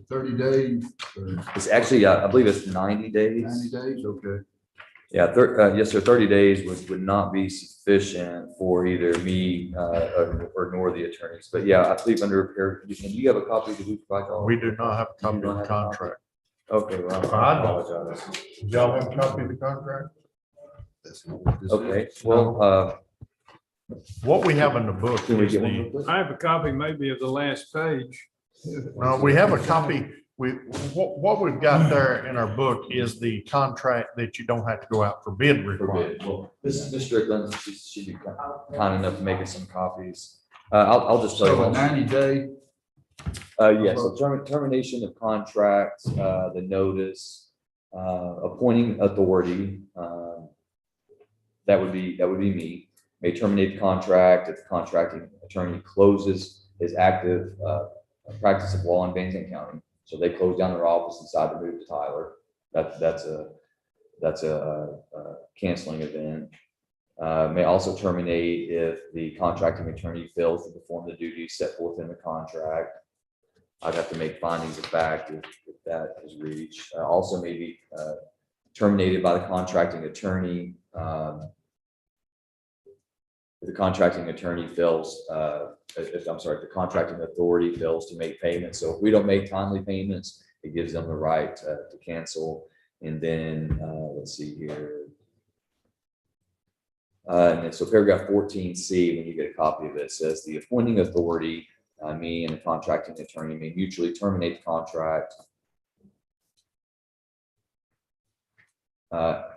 30 days or it's actually, I believe it's 90 days. 90 days? Okay. Yeah, yes, sir. 30 days would not be sufficient for either me or nor the attorneys. But yeah, I believe under repair condition. Do you have a copy? Did we provide all? We do not have a copy of the contract. Okay, well, I I don't. apologize. Do y'all have a copy of the contract? Okay, well, What we have in the book can we is get one? the, real quick? I have a copy maybe of the last page. we have a copy, what we've got there in our book is the contract that you don't have to go out for bid requirement. Forbid. Well, Ms. Strickland, she'd be kind enough to make us some copies. I'll just tell you. So a one. 90-day, Yes, so termination of contract, the notice, appointing authority, that would be me. May terminate the contract if the contracting attorney closes his active practice of law in Banzai County. So they close down their office and decide to move to Tyler. That's a canceling event. May also terminate if the contracting attorney fails to perform the duties set forth in the contract. I'd have to make findings of fact if that is reached. Also may be terminated by the contracting attorney. If the contracting attorney fails, if the contracting authority fails to make payments. So if we don't make timely payments, it gives them the right to cancel. And then, let's see here. And then, so paragraph 14C, when you get a copy of it, says the appointing authority, me and the contracting attorney may mutually terminate the contract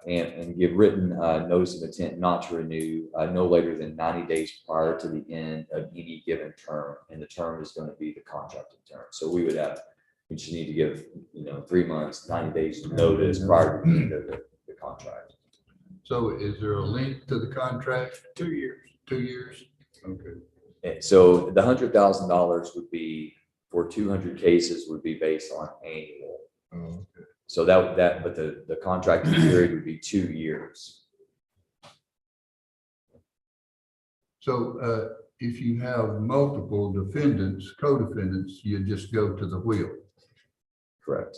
and give written notice of intent not to renew no later than 90 days prior to the end of any given term. And the term is going to be the contracting term. So we just need to give, 3 months, 90 days notice prior to the end of the contract. so is there a length to the contract? 2 years. 2 years? Okay. And so the $100,000 would be for 200 cases would be based on annual. Oh, okay. So but the contracting period would be 2 years. So if you have multiple defendants, co-defendants, you just go to the wheel. Correct.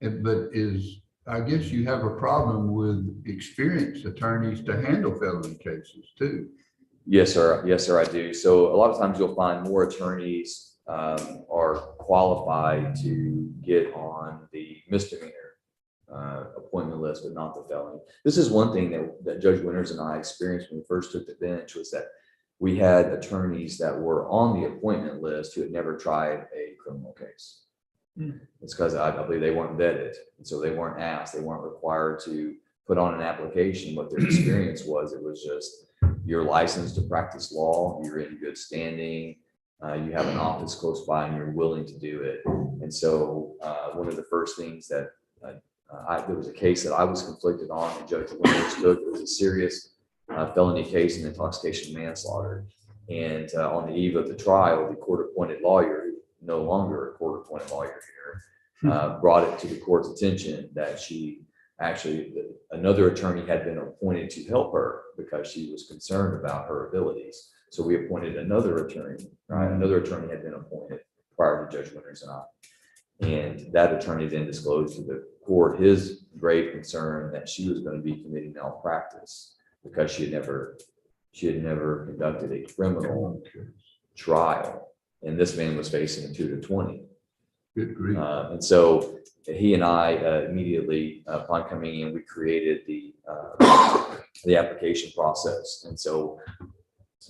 But I guess you have a problem with experienced attorneys to handle felony cases too. Yes, sir. Yes, sir, I do. So a lot of times you'll find more attorneys are qualified to get on the misdemeanor appointment list, but not the felony. This is one thing that Judge Winters and I experienced when we first took the bench, was that we had attorneys that were on the appointment list who had never tried a criminal case. It's because I believe they weren't vetted, and so they weren't asked, they weren't required to put on an application what their experience was. It was just, you're licensed to practice law, you're in good standing, you have an office close by, and you're willing to do it. And so one of the first things that there was a case that I was conflicted on, and Judge Winters took. It was a serious felony case in intoxication manslaughter. And on the eve of the trial, the court-appointed lawyer, no longer a court-appointed lawyer here, brought it to the court's attention that another attorney had been appointed to help her because she was concerned about her abilities. So we appointed another attorney, right? Another attorney had been appointed prior to Judge Winters and I. And that attorney then disclosed to the court his grave concern that she was going to be committing malpractice because she had never conducted a criminal trial. And this man was facing a 2 to 20. Good grief. And so he and I immediately, upon coming in, we created the application process. And so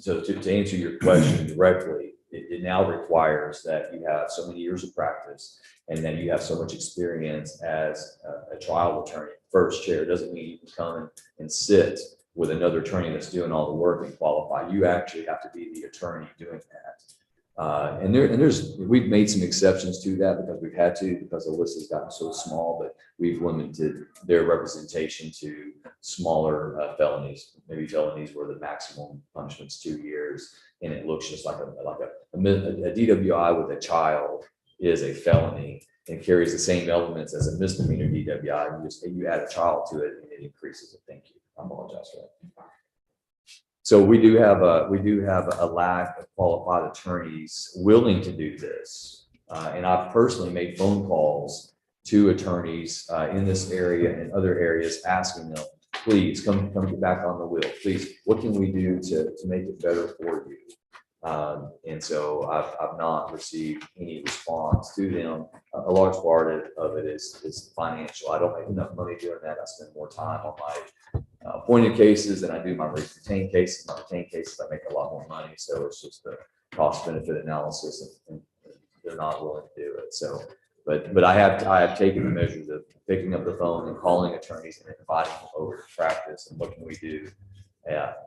to answer your question directly, it now requires that you have so many years of practice and that you have so much experience as a trial attorney. First chair doesn't mean you can come and sit with another attorney that's doing all the work and qualify. You actually have to be the attorney doing that. We've made some exceptions to that because we've had to, because the list has gotten so small, but we've limited their representation to smaller felonies, maybe felonies where the maximum punishment's 2 years. And it looks just like a DWI with a child is a felony and carries the same elements as a misdemeanor DWI. You add a child to it and it increases it. Thank you. I apologize for that. So we do have a lack of qualified attorneys willing to do this. And I've personally made phone calls to attorneys in this area and other areas asking them, please come get back on the wheel. Please, what can we do to make it better for you? And so I've not received any response to them. A large part of it is financial. I don't make enough money doing that. I spend more time on my appointed cases than I do my retained cases. My retained cases, I make a lot more money. So it's just the cost benefit analysis, and they're not willing to do it. So, but I have taken the measures of picking up the phone and calling attorneys and inviting them over to practice, and what can we do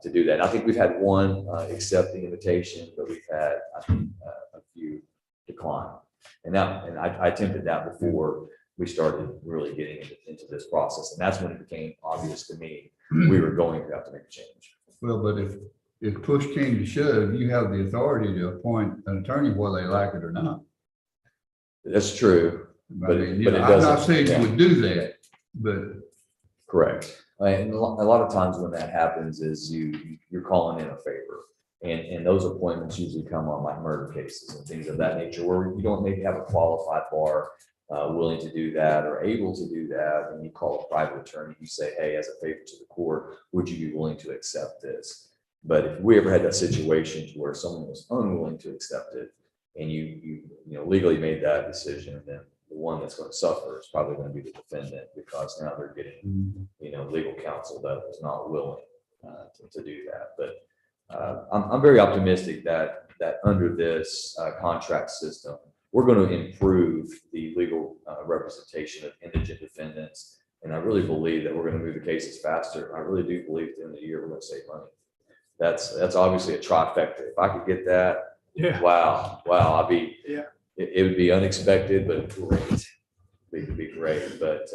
to do that. And I think we've had one accept the invitation, but we've had, I think, a few decline. And I attempted that before we started really getting into this process. And that's when it became obvious to me we were going to have to make a change. Well, but if push came to shove, you have the authority to appoint an attorney whether they like it or not. That's true. I mean, I'm not saying you would do that, but. Correct. And a lot of times when that happens is you're calling in a favor. And those appointments usually come on like murder cases and things of that nature, where you don't maybe have a qualified bar willing to do that or able to do that. And you call a private attorney, you say, hey, as a favor to the court, would you be willing to accept this? But if we ever had that situation where someone was unwilling to accept it, and you legally made that decision, then the one that's going to suffer is probably going to be the defendant, because now they're getting legal counsel that was not willing to do that. But I'm very optimistic that under this contract system, we're going to improve the legal representation of indigent defendants. And I really believe that we're going to move the cases faster. I really do believe at the end of the year, we're going to save money. That's obviously a trifecta. If I could get that, Yeah. wow, I'd be, Yeah. It would be unexpected, but great. It would be great. But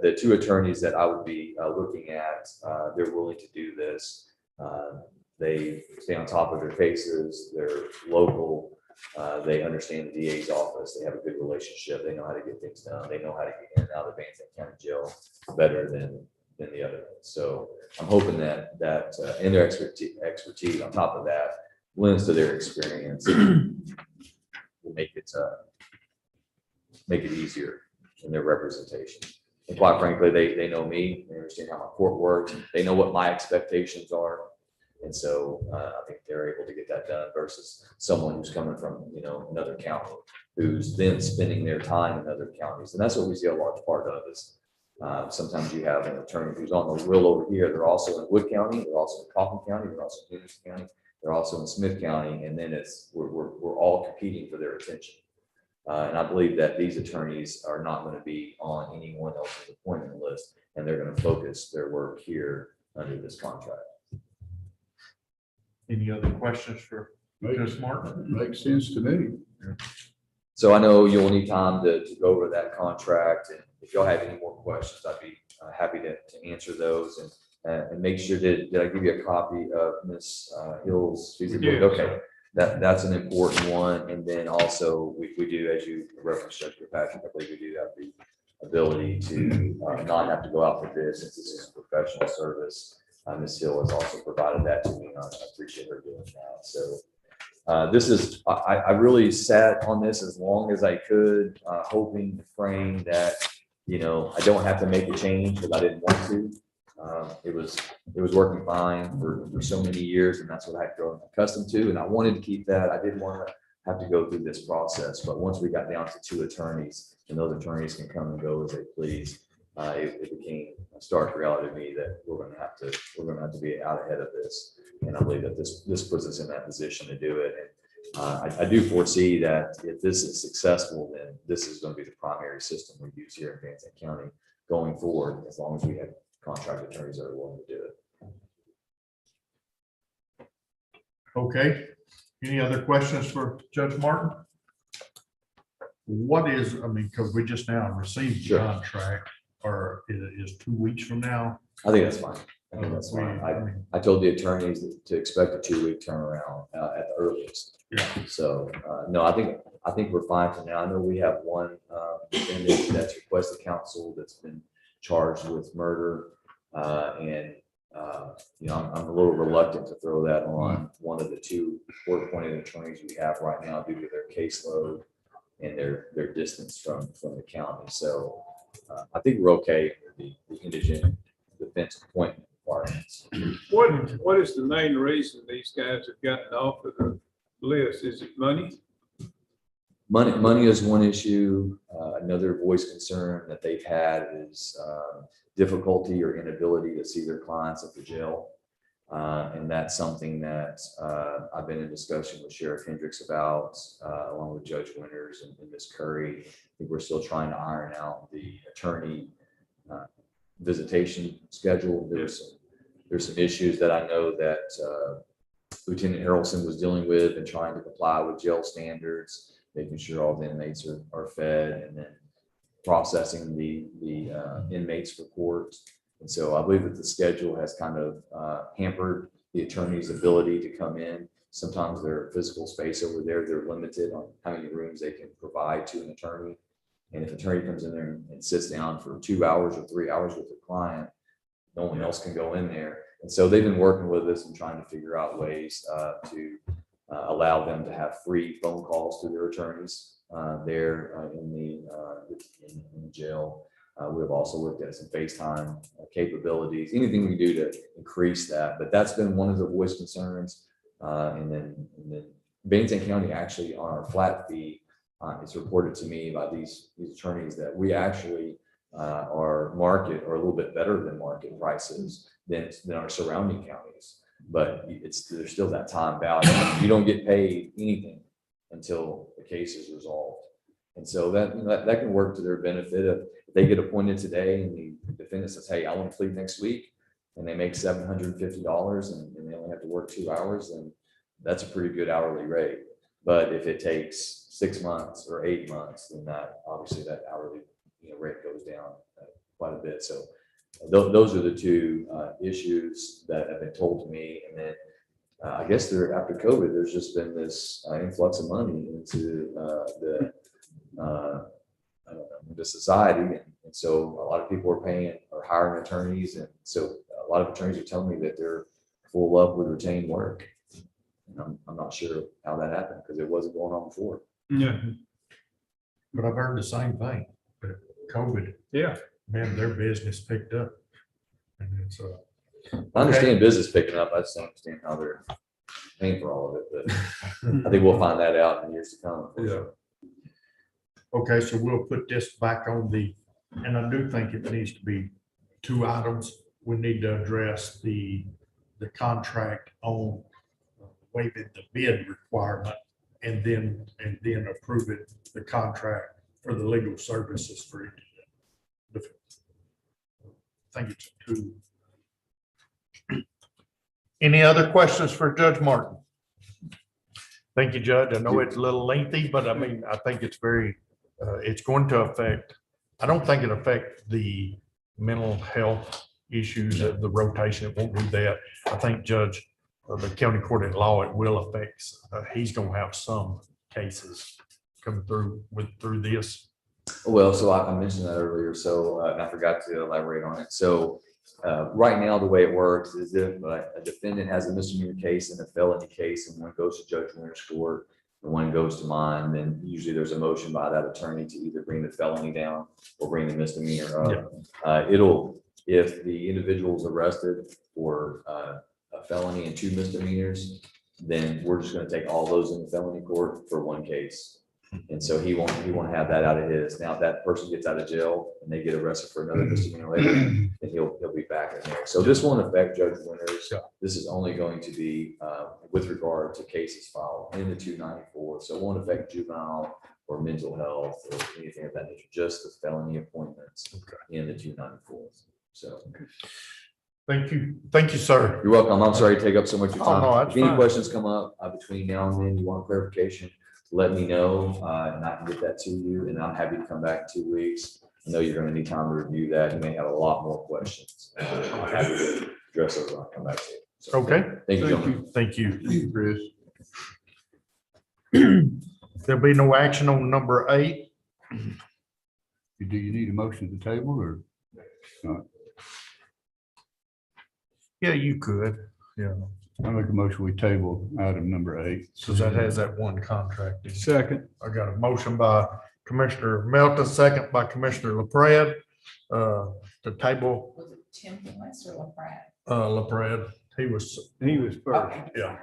the two attorneys that I would be looking at, they're willing to do this. They stay on top of their cases. They're local. They understand the DA's office. They have a good relationship. They know how to get things done. They know how to get in and out of the Banzai County Jail better than the other. So I'm hoping that and their expertise on top of that lends to their experience will make it easier in their representation. And quite frankly, they know me. They understand how my court works. They know what my expectations are. And so I think they're able to get that done versus someone who's coming from, another county, who's then spending their time in other counties. And that's what we see a large part of is sometimes you have an attorney who's on the wheel over here. They're also in Wood County. They're also in Coffin County. They're also in Henderson County. They're also in Smith County. And then we're all competing for their attention. And I believe that these attorneys are not going to be on anyone else's appointment list, and they're going to focus their work here under this contract. Any other questions for Judge Martin? Makes sense to me. So I know you'll need time to go over that contract, and if y'all have any more questions, I'd be happy to answer those. And make sure did I give you a copy of Ms. Hill's feasibility? Yes. Okay, that's an important one. And then also we do, as you referenced, Judge Patrick, I believe we do have the ability to not have to go out for bid since this is a professional service. Ms. Hill has also provided that to me, and I appreciate her doing that. So this is, I really sat on this as long as I could, hoping to frame that, I don't have to make a change because I didn't want to. It was working fine for so many years, and that's what I had grown accustomed to. And I wanted to keep that. I didn't want to have to go through this process. But once we got down to two attorneys, and those attorneys can come and go as they please, it became a stark reality to me that we're going to have to be out ahead of this. And I believe that this puts us in that position to do it. And I do foresee that if this is successful, then this is going to be the primary system we use here in Banzai County going forward, as long as we have contract attorneys that are willing to do it. Okay. Any other questions for Judge Martin? What is, because we just now received the contract, or is 2 weeks from now? I think that's fine. I think that's fine. I told the attorneys to expect a 2-week turnaround at the earliest. Yeah. So no, I think we're fine for now. I know we have one defendant that's requested counsel that's been charged with murder, and I'm a little reluctant to throw that on one of the two court-appointed attorneys we have right now due to their caseload and their distance from the county. So I think we're okay with the indigent defense appointment requirements. What is the main reason these guys have gotten off of the list? Is it money? Money is one issue. Another voice concern that they've had is difficulty or inability to see their clients at the jail. And that's something that I've been in discussion with Sheriff Hendricks about, along with Judge Winters and Ms. Curry. I think we're still trying to iron out the attorney visitation schedule. There's some issues that I know that Lieutenant Harrelson was dealing with and trying to comply with jail standards, making sure all the inmates are fed, and then processing the inmates for court. And so I believe that the schedule has kind of hampered the attorney's ability to come in. Sometimes their physical space over there, they're limited on how many rooms they can provide to an attorney. And if an attorney comes in there and sits down for 2 hours or 3 hours with a client, no one else can go in there. And so they've been working with us and trying to figure out ways to allow them to have free phone calls to their attorneys there in the jail. We've also looked at some FaceTime capabilities, anything we can do to increase that. But that's been one of the voice concerns. And then Banzai County actually on our flat fee, it's reported to me by these attorneys that we actually are market or a little bit better than market prices than our surrounding counties. But there's still that time value. You don't get paid anything until the case is resolved. And so that can work to their benefit. If they get appointed today and the defendant says, hey, I want to plead next week, and they make $750 and they only have to work 2 hours, then that's a pretty good hourly rate. But if it takes 6 months or 8 months, then obviously that hourly rate goes down quite a bit. So those are the two issues that have been told to me. And then I guess after COVID, there's just been this influx of money into the society. And so a lot of people are hiring attorneys. And so a lot of attorneys are telling me that they're full up with retained work. And I'm not sure how that happened because it wasn't going on before. Yeah. But I've heard the same thing, that COVID, Yeah. man, their business picked up. And it's I understand business picking up. I just don't understand how they're paying for all of it. But I think we'll find that out in years to come. Yeah. okay, so we'll put this back on and I do think it needs to be 2 items. We need to address the contract on waiving the bid requirement and then approve the contract for the legal services for it. I think it's 2. Any other questions for Judge Martin? Thank you, Judge. I know it's a little lengthy, but I mean, I think it's it's going to affect, I don't think it affects the mental health issues of the rotation. It won't do that. I think Judge, the county court at law, it will affect, he's going to have some cases coming through this. Well, so I mentioned that earlier, so and I forgot to elaborate on it. So right now, the way it works is if a defendant has a misdemeanor case and a felony case, and one goes to Judge Winter's court and one goes to mine, then usually there's a motion by that attorney to either bring the felony down or bring the misdemeanor up. If the individual is arrested for a felony and 2 misdemeanors, then we're just going to take all those in the felony court for one case. And so he won't have that out of his. Now, if that person gets out of jail and they get arrested for another misdemeanor later, then he'll be back in there. So this won't affect Judge Winters. This is only going to be with regard to cases filed in the 294. So it won't affect juvenile or mental health or anything of that nature, just the felony appointments in the 294. So Thank you, sir. you're welcome. I'm sorry to take up so much of your time. Oh, no, that's If any fine. questions come up between now and then, you want clarification, let me know, and I can get that to you, and I'm happy to come back in 2 weeks. I know you're going to need time to review that. You may have a lot more questions. I'm happy to address those when I come back to you. So, Okay. Thank you, gentlemen. Thank you. Chris. There'll be no action on number 8. Do you need a motion at the table or? Yeah, you could. Yeah, I make a motion, we table item number 8. because that has that one contract. Second. I got a motion by Commissioner Melton, second by Commissioner LaPrade. the table, Was it Tim West or LaPrade? LaPrade, he was, first. Okay. Yeah.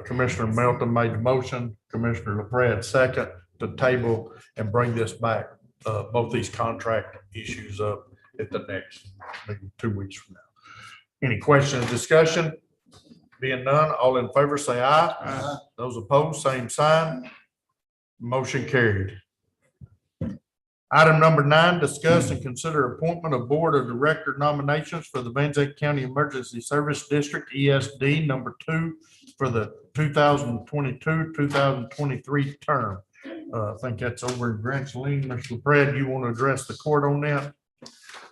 Commissioner Melton made the motion, Commissioner LaPrade second to table and bring this back, both these contract issues up at the next, maybe 2 weeks from now. Any questions, discussion? Being none, all in favor say aye. Aye. Those opposed, same sign. Motion carried. Item number 9, discuss and consider appointment of Board of Director nominations for the Banzai County Emergency Service District, ESD number 2, for the 2022-2023 term. I think that's over in Grants Lane. Mr. LaPrade, you want to address the court on that?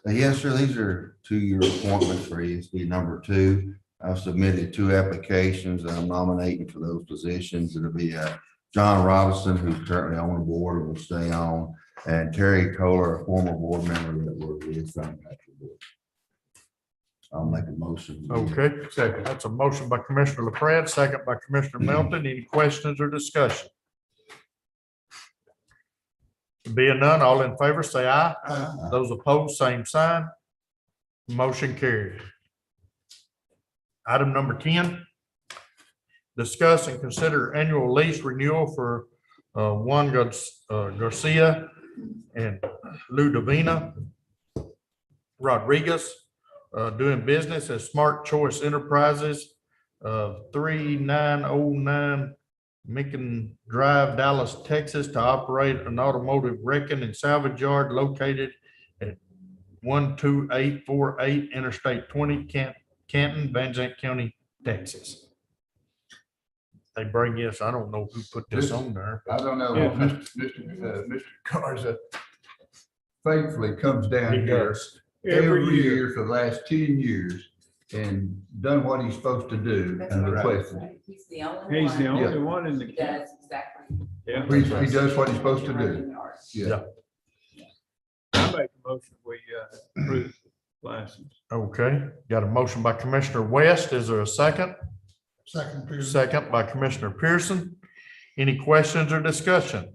Yes, sir. These are 2-year appointments for ESD number 2. I've submitted 2 applications and I'm nominating for those positions. It'll be John Robinson, who's currently on the board and will stay on, and Terry Kohler, a former board member that worked with us. I'll make a motion. Okay, second. That's a motion by Commissioner LaPrade, second by Commissioner Melton. Any questions or discussion? Being none, all in favor, say aye. Aye. Those opposed, same sign. Motion carried. Item number 10, discuss and consider annual lease renewal for Juan Garcia and Lou Davina Rodriguez, doing business as Smart Choice Enterprises, 3909 Macon Drive, Dallas, Texas, to operate an automotive wrecking and salvage yard located at 12848 Interstate 20, Canton, Banzai County, Texas. They bring this, I don't know who put this on there. I don't know, Yeah. Mr. Garza faithfully comes down He here does. every year for the last 10 years and done what he's supposed to do and requested. He's the only one. He's the only one in the He county. does exactly. Yeah. He does what he's supposed to do. Yeah. I make a motion, we approve the license. Okay, got a motion by Commissioner West. Is there a second? Second, Pearson. Second by Commissioner Pearson. Any questions or discussion?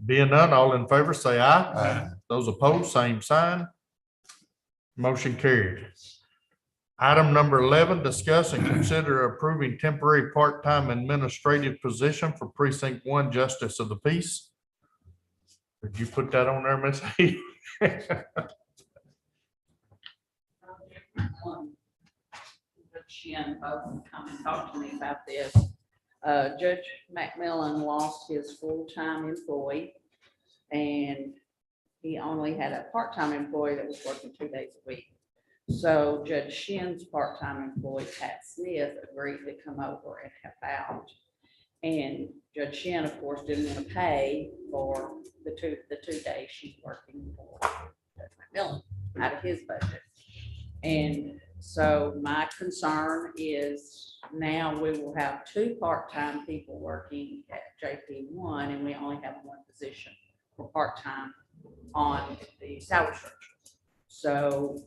Being none, all in favor say aye. Aye. Those opposed, same sign. Motion carried. Item number 11, discuss and consider approving temporary part-time administrative position for Precinct 1 Justice of the Peace. Did you put that on there, Ms. Hay? Shin both come and talk to me about this. Judge McMillan lost his full-time employee, and he only had a part-time employee that was working 2 days a week. So Judge Shin's part-time employee, Pat Smith, agreed to come over and help out. And Judge Shin, of course, didn't want to pay for the two days she's working for Judge McMillan out of his budget. And so my concern is now we will have 2 part-time people working at JP1, and we only have 1 position for part-time on the salary structure. So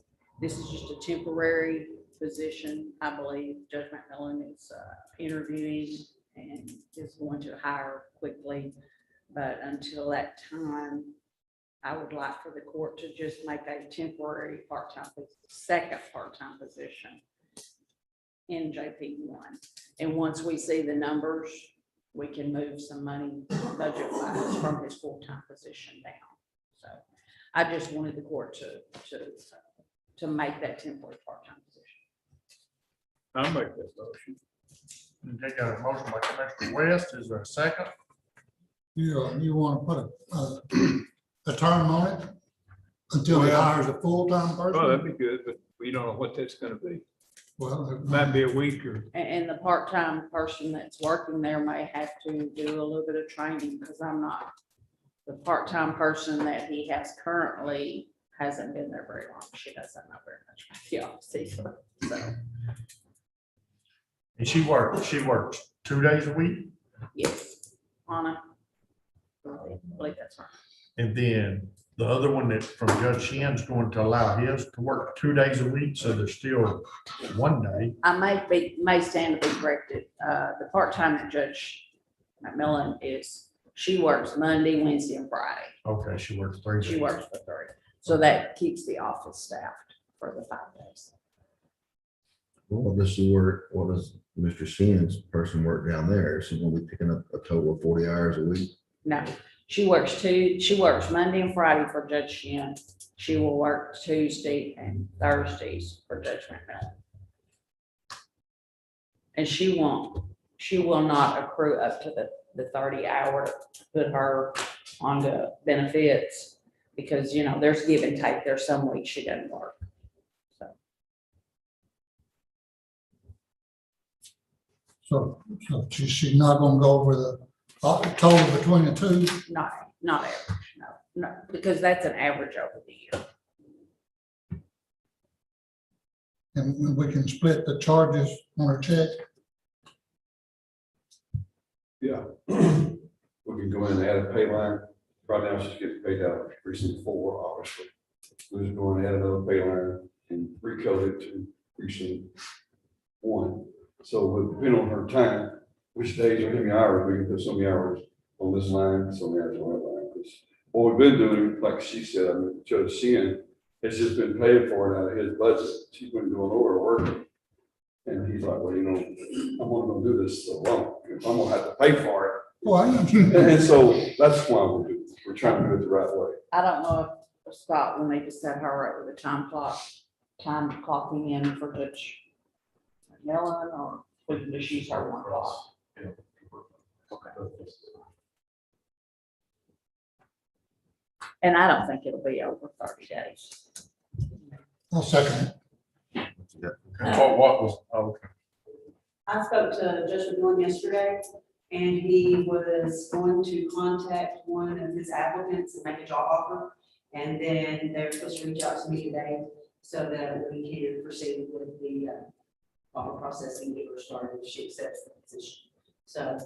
this is just a temporary position. I believe Judge McMillan is interviewing and is going to hire quickly. But until that time, I would like for the court to just make a temporary part-time, second part-time position in JP1. And once we see the numbers, we can move some money budget-wise from his full-time position down. So I just wanted the court to make that temporary part-time position. I'll make that motion. Okay, got a motion by Commissioner West. Is there a second? You want to put a term on it until he hires a full-time Oh, person? that'd be good, but we don't know what that's gonna be. Well, It might be a week or, And the part-time person that's working there may have to do a little bit of training, because I'm not, the part-time person that he has currently hasn't been there very long. She doesn't know very much about the office either. So, And she works 2 days a week, yes, Anna, I believe that's right. and then the other one that from Judge Shin's going to allow his to work 2 days a week, so there's still 1 day. I may stand to be corrected. The part-time that Judge McMillan is, She works Monday, Wednesday, and Friday. Okay, she works 3 days. She works for 3. So that keeps the office staffed for the 5 days. What does she work, what does Mr. Sheen's person work down there? Is she gonna be picking up a total of 40 hours a week? No, she works Monday and Friday for Judge Shin. She will work Tuesday and Thursdays for Judge McMillan. And she will not accrue up to the 30 hour, put her on the benefits, because, you know, there's give and take. There's some weeks she doesn't work. So she's not gonna go over the total between the two? Not average, no, because that's an average over the year. And we can split the charges on her check? Yeah. We can go in and add a pay line. Right now, she's getting paid out of precinct 4, obviously. We're just going to add another pay line and recode it to precinct 1. So depending on her time, which days or how many hours, we can put so many hours on this line, so many hours on that line. Because what we've been doing, like she said, I mean, Judge Sheehan, it's just been paid for out of his budget. She's been doing over work. And he's like, well, you know, I'm not gonna do this so long. I'm gonna have to pay for it. Well, I understand. And so that's why we're trying to do it the right way. I don't know if Scott will need to set her up with a time clocking in for Judge McMillan, or we can just use her 1 clock. And I don't think it'll be over 30 days. I'll second it. What was, okay. I spoke to Judge McMillan yesterday, and he was going to contact one of his applicants and make a job offer. And then they're supposed to reach out to me today so that we can proceed with the offer process and get her started if she accepts the position. So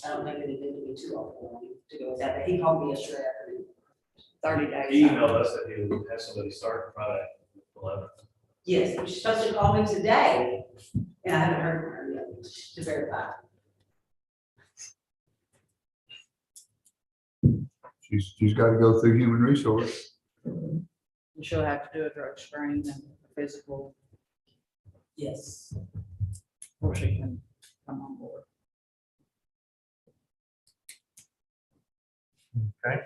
I don't think anything to be too awful to go with that, but he called me yesterday afternoon. 30 days. He emailed us that he would have somebody start Friday, 11th. Yes, she's supposed to call me today, and I haven't heard from her yet to verify. She's got to go through human resource. And she'll have to do a drug screen and a physical Yes. before she can come on board. Okay.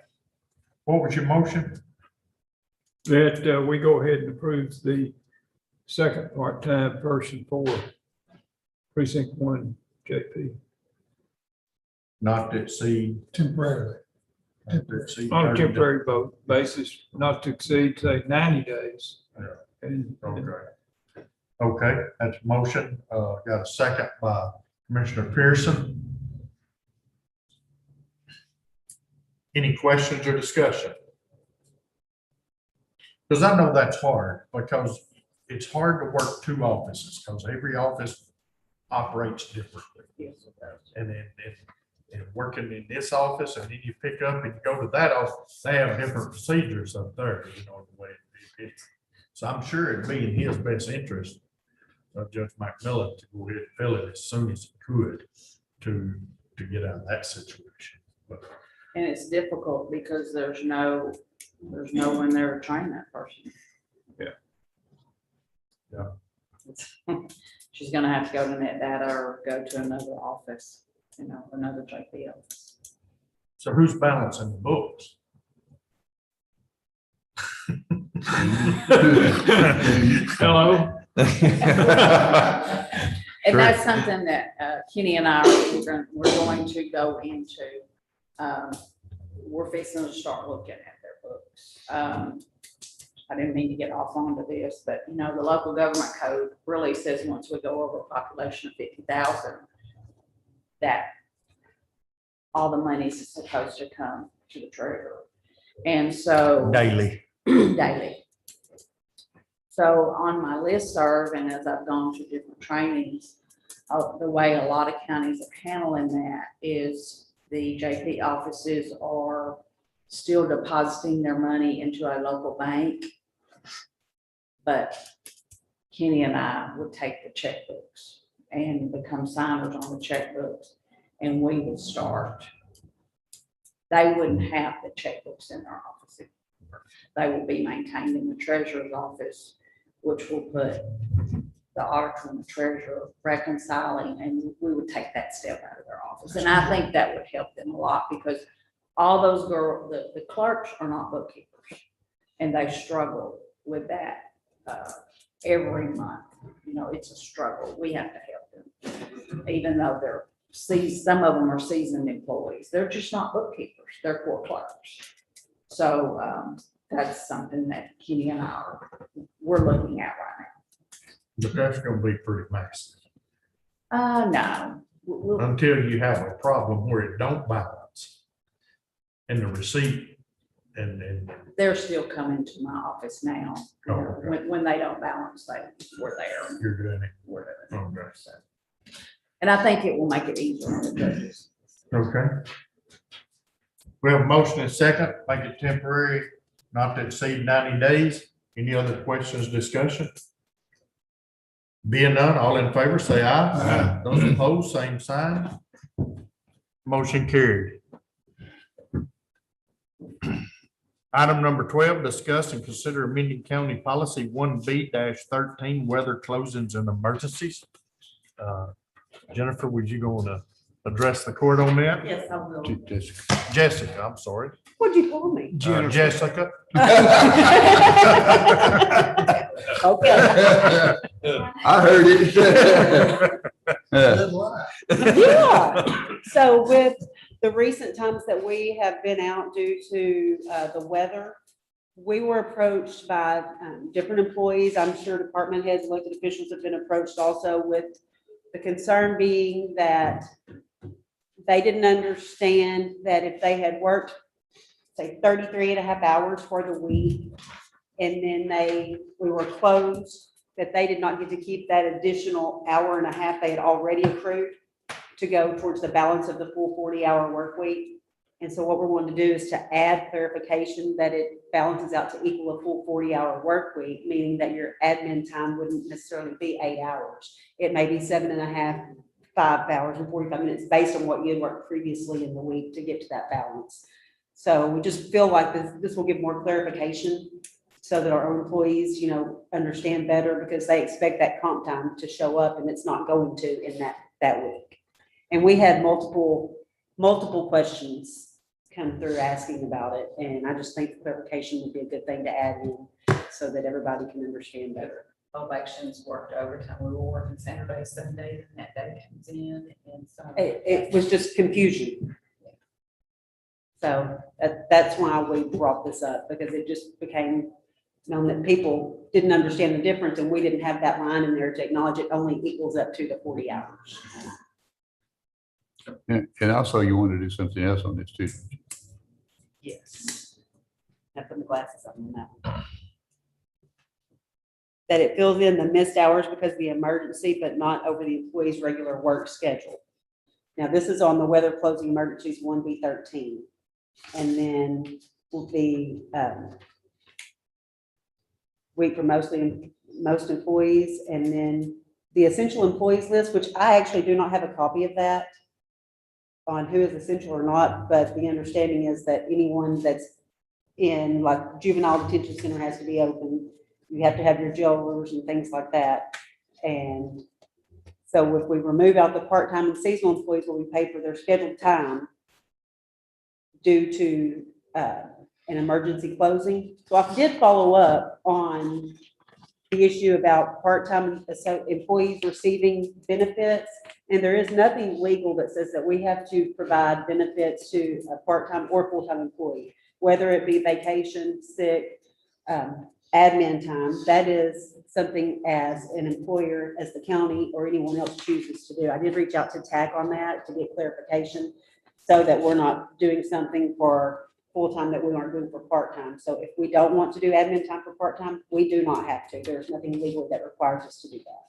What was your motion? That we go ahead and approve the second part-time person for precinct 1 JP Not to exceed. Temporarily. Not to exceed on a 30 days. temporary basis, not to exceed, say, 90 days. Yeah. And Okay. Okay, that's a motion. Got a second by Commissioner Pearson. Any questions or discussion? Because I know that's hard, because it's hard to work 2 offices, because every office operates differently. Yes, it does. And then, and working in this office, and then you pick up and you go to that office, they have different procedures up there, you know, the way it is. So I'm sure it'd be in his best interest, Judge McMillan, to go ahead and fill it as soon as he could to get out of that situation. But And it's difficult because there's no one there to train that person. Yeah. She's gonna have to go to net data or go to another office, you know, another JP office. So who's balancing the books? hello, And that's something that Kenny and I, we're going to go into. We're fixing to start looking at their books. I didn't mean to get off onto this, but you know, the local government code really says once we go over a population of 50,000, that all the money is supposed to come to the treasurer. And so Daily. daily. So on my listserv, and as I've gone to different trainings, the way a lot of counties are handling that is the JP offices are still depositing their money into a local bank. But Kenny and I would take the checkbooks and become signers on the checkbooks, and we would start they wouldn't have the checkbooks in their office. They will be maintained in the treasurer's office, which will put the auditor and the treasurer reconciling, and we would take that step out of their office. And I think that would help them a lot, because all those girls, the clerks are not bookkeepers, and they struggle with that every month. You know, it's a struggle. We have to help them, even though they're some of them are seasoned employees. They're just not bookkeepers. They're court clerks. So that's something that Kenny and I we're looking at right now. But that's gonna be pretty massive No. until you have a problem where it don't balance. And the receipt and They're still coming to my office now. Oh, okay. When they don't balance, we're there. you're doing it. We're doing it. Okay. So, and I think it will make it easier on the judges. Okay. We have a motion and second, make it temporary, not to exceed 90 days. Any other questions, discussion? Being none, all in favor, say aye. Those opposed, same sign. Motion carried. Item number 12, discuss and consider amending county policy 1B-13, weather closings and emergencies. Jennifer, would you go to address the court on that? Yes, I will. Jessica, I'm sorry. What'd you call me? Jessica. Okay. I heard it. Yeah, so with the recent times that we have been out due to the weather, we were approached by different employees. I'm sure department heads, elected officials have been approached also, with the concern being that they didn't understand that if they had worked, say 33 and a half hours for the week, and then we were closed, that they did not get to keep that additional hour and a half they had already accrued to go towards the balance of the full 40-hour work week. And so what we're going to do is to add clarification that it balances out to equal a full 40-hour work week, meaning that your admin time wouldn't necessarily be 8 hours. It may be 7.5, 5 hours and 45 minutes based on what you had worked previously in the week to get to that balance. So we just feel like this will give more clarification so that our employees, you know, understand better, because they expect that comp time to show up and it's not going to in that week. And we had multiple questions come through asking about it. And I just think clarification would be a good thing to add in so that everybody can understand better. Elections worked overtime. We were working Saturday, Sunday, and that day comes in, and so. It was just confusion. So that's why we brought this up, because it just became known that people didn't understand the difference, and we didn't have that line in there to acknowledge it only equals up to the 40 hours. And also you want to do something else on this too. Yes. I put the glasses on that one. That it fills in the missed hours because of the emergency, but not over the employee's regular work schedule. Now, this is on the weather closing emergencies 1B13. And then will be week for most employees, and then the essential employees list, which I actually do not have a copy of that on who is essential or not, but the understanding is that anyone that's in, like, juvenile detention center has to be open. You have to have your jailers and things like that. And so if we remove out the part-time and seasonal employees, will be paid for their scheduled time due to an emergency closing. So I did follow up on the issue about part-time employees receiving benefits. And there is nothing legal that says that we have to provide benefits to a part-time or full-time employee, whether it be vacation, sick, admin time. That is something as an employer, as the county or anyone else chooses to do. I did reach out to TAC on that to get clarification so that we're not doing something for full-time that we aren't doing for part-time. So if we don't want to do admin time for part-time, we do not have to. There's nothing legal that requires us to do that.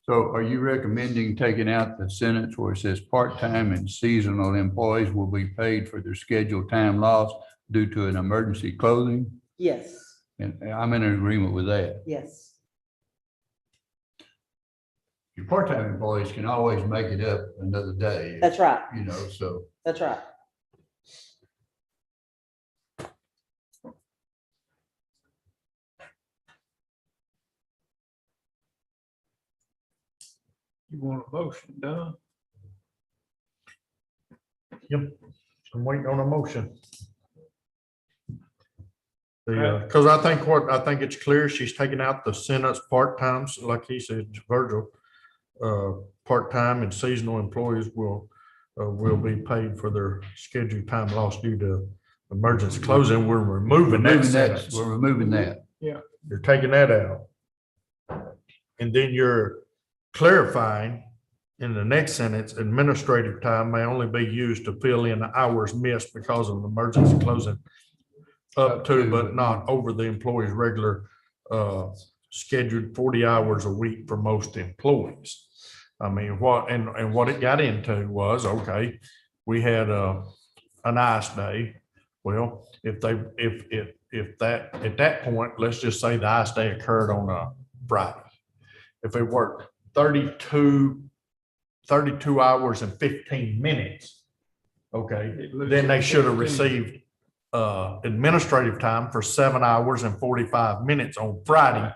So are you recommending taking out the sentence where it says part-time and seasonal employees will be paid for their scheduled time lost due to an emergency closing? Yes, And I'm in agreement with that. yes. Your part-time employees can always make it up another day. That's right. You know, so. That's right. You want a motion done? I'm waiting on a motion. Because I think it's clear she's taking out the sentence part-time, like he said, Virgil. Part-time and seasonal employees will be paid for their scheduled time lost due to emergency closing. We're removing that sentence. We're removing that. You're taking that out. And then you're clarifying in the next sentence, administrative time may only be used to fill in the hours missed because of an emergency closing up to, but not over the employee's regular scheduled 40 hours a week for most employees. I mean, what it got into was, okay, we had an ice day. Well, if that, at that point, let's just say the ice day occurred on a Friday. If they worked 32 hours and 15 minutes, okay, then they should have received administrative time for 7 hours and 45 minutes on Friday.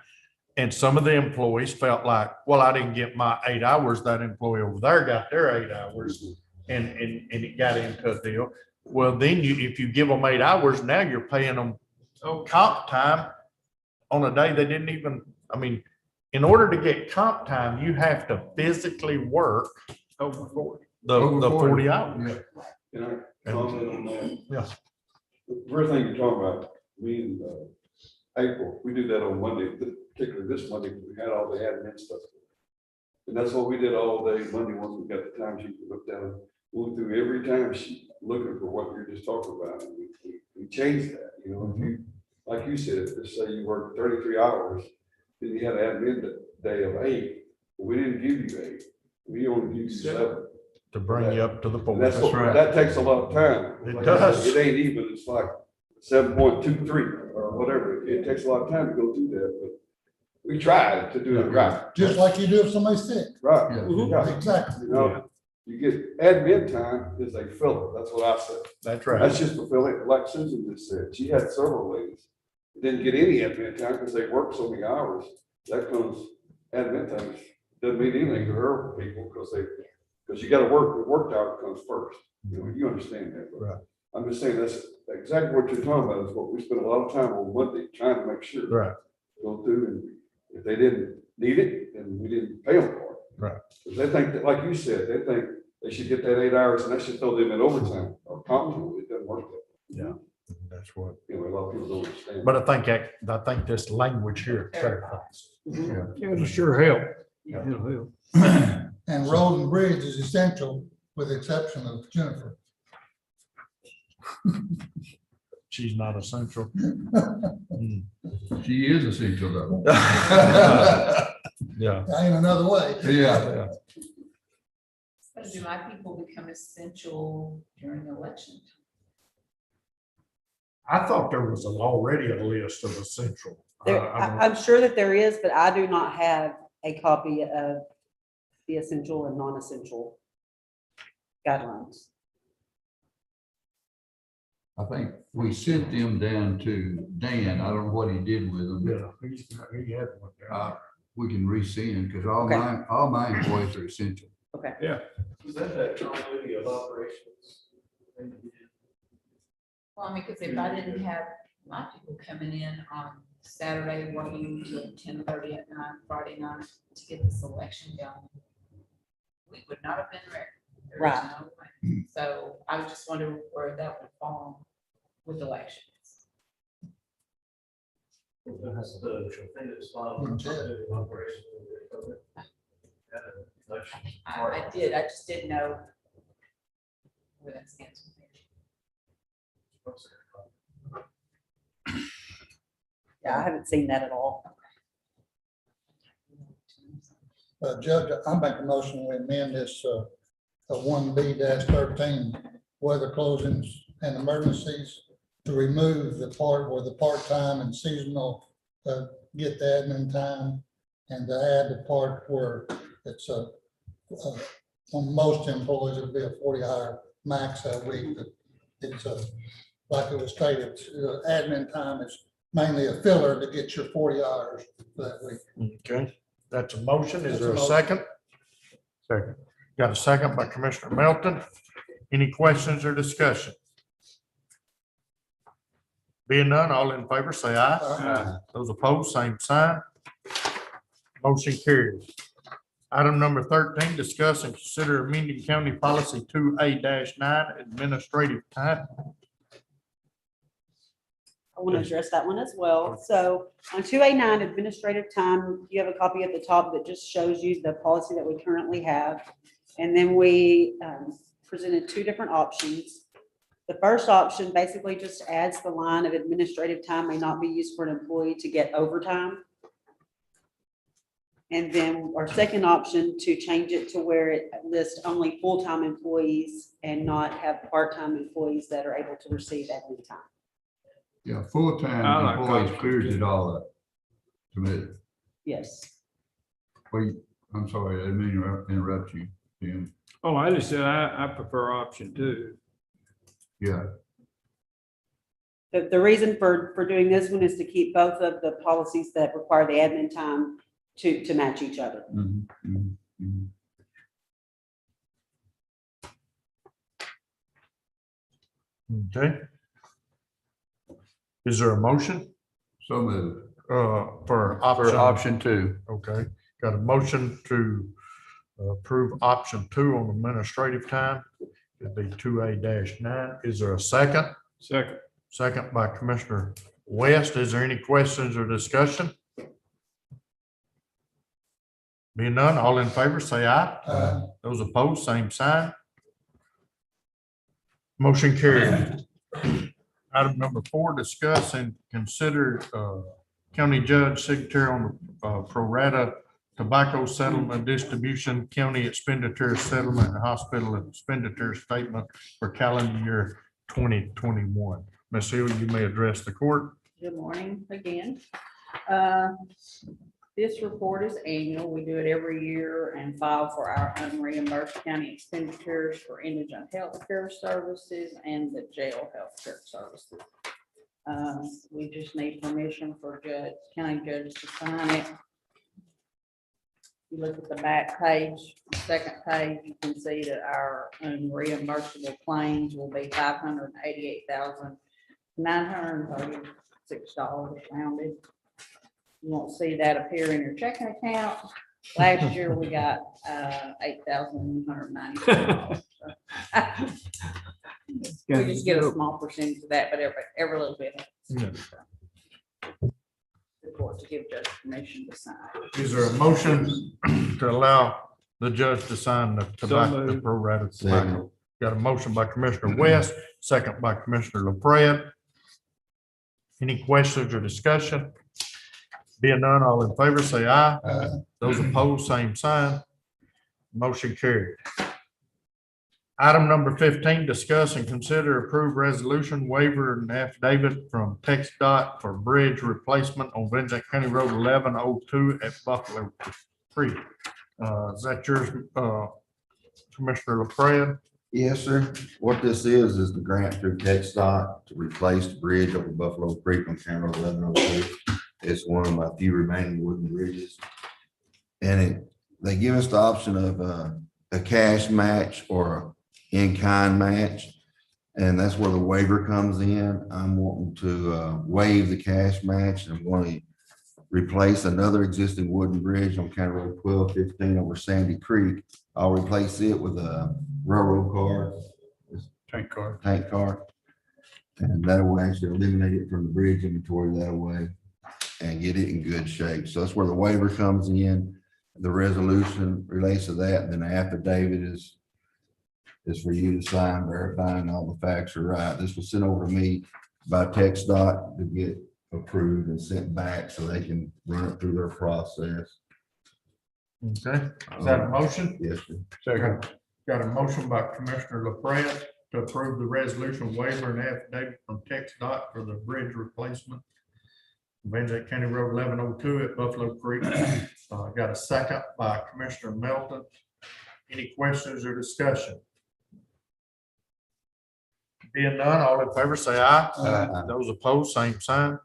And some of the employees felt like, well, I didn't get my 8 hours. That employee over there got their 8 hours, and it got into a deal. Well, then if you give them 8 hours, now you're paying them comp time on a day they didn't even, I mean, in order to get comp time, you have to physically work Over 40. the 40 hours. Can I comment on that? Yeah. The first thing you're talking about, me and April, we do that on Monday, particularly this Monday, we had all the admin stuff. And that's what we did all day Monday, once we got the time sheet, we looked down, went through every time sheet, looking for what you're just talking about. And we changed that, you know, if you, like you said, just say you work 33 hours, then you had an admin day of 8, but we didn't give you 8, we only give you 7. To bring you up to the point. That's what, that takes a lot of time. It Like I does. said, it ain't even, it's like 7.23 or whatever. It takes a lot of time to go through that, but we tried to do it right. Just like you do if somebody's sick. Right. Yeah. Exactly. You know, you get admin time is a filler. That's what I said. That's right. That's just fulfilling, like Susan just said. She had several ladies that didn't get any admin time because they worked so many hours. That comes, admin time doesn't mean anything to her people because you gotta work, the work hour comes first. You know, you understand that. But Right. I'm just saying that's exactly what you're talking about is what we spent a lot of time on Monday trying to make sure. Right. Go through, and if they didn't need it, then we didn't pay them for it. Right. Because they think that, like you said, they think they should get that 8 hours and that should throw them in overtime or comp. It doesn't work that way. Yeah. That's what. Anyway, a lot of people don't understand. But I think this language here clarifies. It'll sure help. It'll help. And road and bridge is essential with the exception of Jennifer. She's not essential. She is essential though. Yeah. Ain't another way. Yeah. So do my people become essential during the election? I thought there was already a list of essential. I'm sure that there is, but I do not have a copy of the essential and non-essential guidelines. I think we sent them down to Dan. I don't know what he did with them. Yeah, he had one there. We can resend because Okay. all my employees are essential. Is that continuity of operations? Well, I mean, because if I didn't have my people coming in on Saturday, working till 10:30 at night, Friday night to get this election done, we would not have been ready. There is Right. no way. So I was just wondering where that would fall with elections. That's the thing that's following continuity of operations. I did, I just didn't know where that stands. Yeah, I haven't seen that at all. Judge, I make a motion we amend this 1B-13, weather closings and emergencies, to remove the part where the part-time and seasonal get the admin time, and to add the part where it's on most employees, it'll be a 40-hour max a week. But it's like it was stated, admin time is mainly a filler to get your 40 hours for that week. Okay, that's a motion. Is That's there a a motion. second? Second. Got a second by Commissioner Melton. Any questions or discussion? Being none, all in favor, say aye. Aye. Those opposed, same sign. Motion carries. Item number 13, discuss and consider amending county policy 2A-9 administrative time. I want to address that one as well. So on 2A9 administrative time, you have a copy at the top that just shows you the policy that we currently have. And then we presented two different options. The first option basically just adds the line of administrative time may not be used for an employee to get overtime. And then our second option to change it to where it lists only full-time employees and not have part-time employees that are able to receive admin time. Yeah, I full-time like employees option clears two. it all up. Submitted. Yes. Wait, I'm sorry, I didn't mean to interrupt you, Tim. Oh, I just said I prefer option 2. Yeah, The reason for doing this one is to keep both of the policies that require the admin time to match each other. Okay. Is there a motion so moved. for For option? option 2. Okay, got a motion to approve option 2 on administrative time. It'd be 2A-9. Is there a second? Second. Second by Commissioner West. Is there any questions or discussion? Being none, all in favor, say aye. Aye. Those opposed, same sign. Motion carried. Item number 4, discuss and consider county judge signature on pro rata tobacco settlement distribution, county expenditure settlement, and hospital expenditure statement for calendar year 2021. Ms. Hill, you may address the court. Good morning again. This report is annual. We do it every year and file for our unreimbursed county expenditures for indigent healthcare services and the jail healthcare services. We just need permission for county judge to sign it. You look at the back page, the second page, you can see that our unreimbursable claims will be $588,936 rounded. You won't see that appear in your checking account. Last year, we got $8,194. We just get a small percentage of that, but every little bit. helps. The court to give judge permission to sign. Is there a motion to allow the judge to sign the tobacco, the pro rata tobacco? Got a motion by Commissioner West, second by Commissioner LaPrade. Any questions or discussion? Being none, all in favor, say aye. Those opposed, same sign. Motion carried. Item number 15, discuss and consider approved resolution waiver and affidavit from TxDOT for bridge replacement on Banzai County Road 1102 at Buffalo Creek. Is that yours, Commissioner LaPrade? Yes, sir. What this is the grant through TxDOT to replace the bridge over Buffalo Creek on County Road 1102. It's one of my few remaining wooden bridges. And they give us the option of a cash match or a in-kind match. And that's where the waiver comes in. I'm wanting to waive the cash match and want to replace another existing wooden bridge on County Road 1215 over Sandy Creek. I'll replace it with a railroad car. Tank car. Tank car. And that will actually eliminate it from the bridge inventory that way and get it in good shape. So that's where the waiver comes in. The resolution relates to that. And then the affidavit is for you to sign, verifying all the facts are right. This was sent over to me by TxDOT to get approved and sent back so they can run it through their process. Okay, is that a motion? Yes, sir. Second. Got a motion by Commissioner LaPrade to approve the resolution waiver and affidavit from TxDOT for the bridge replacement. Banzai County Road 1102 at Buffalo Creek. Got a second by Commissioner Melton. Any questions or discussion? Being none, all in favor say aye. Those opposed, same sign.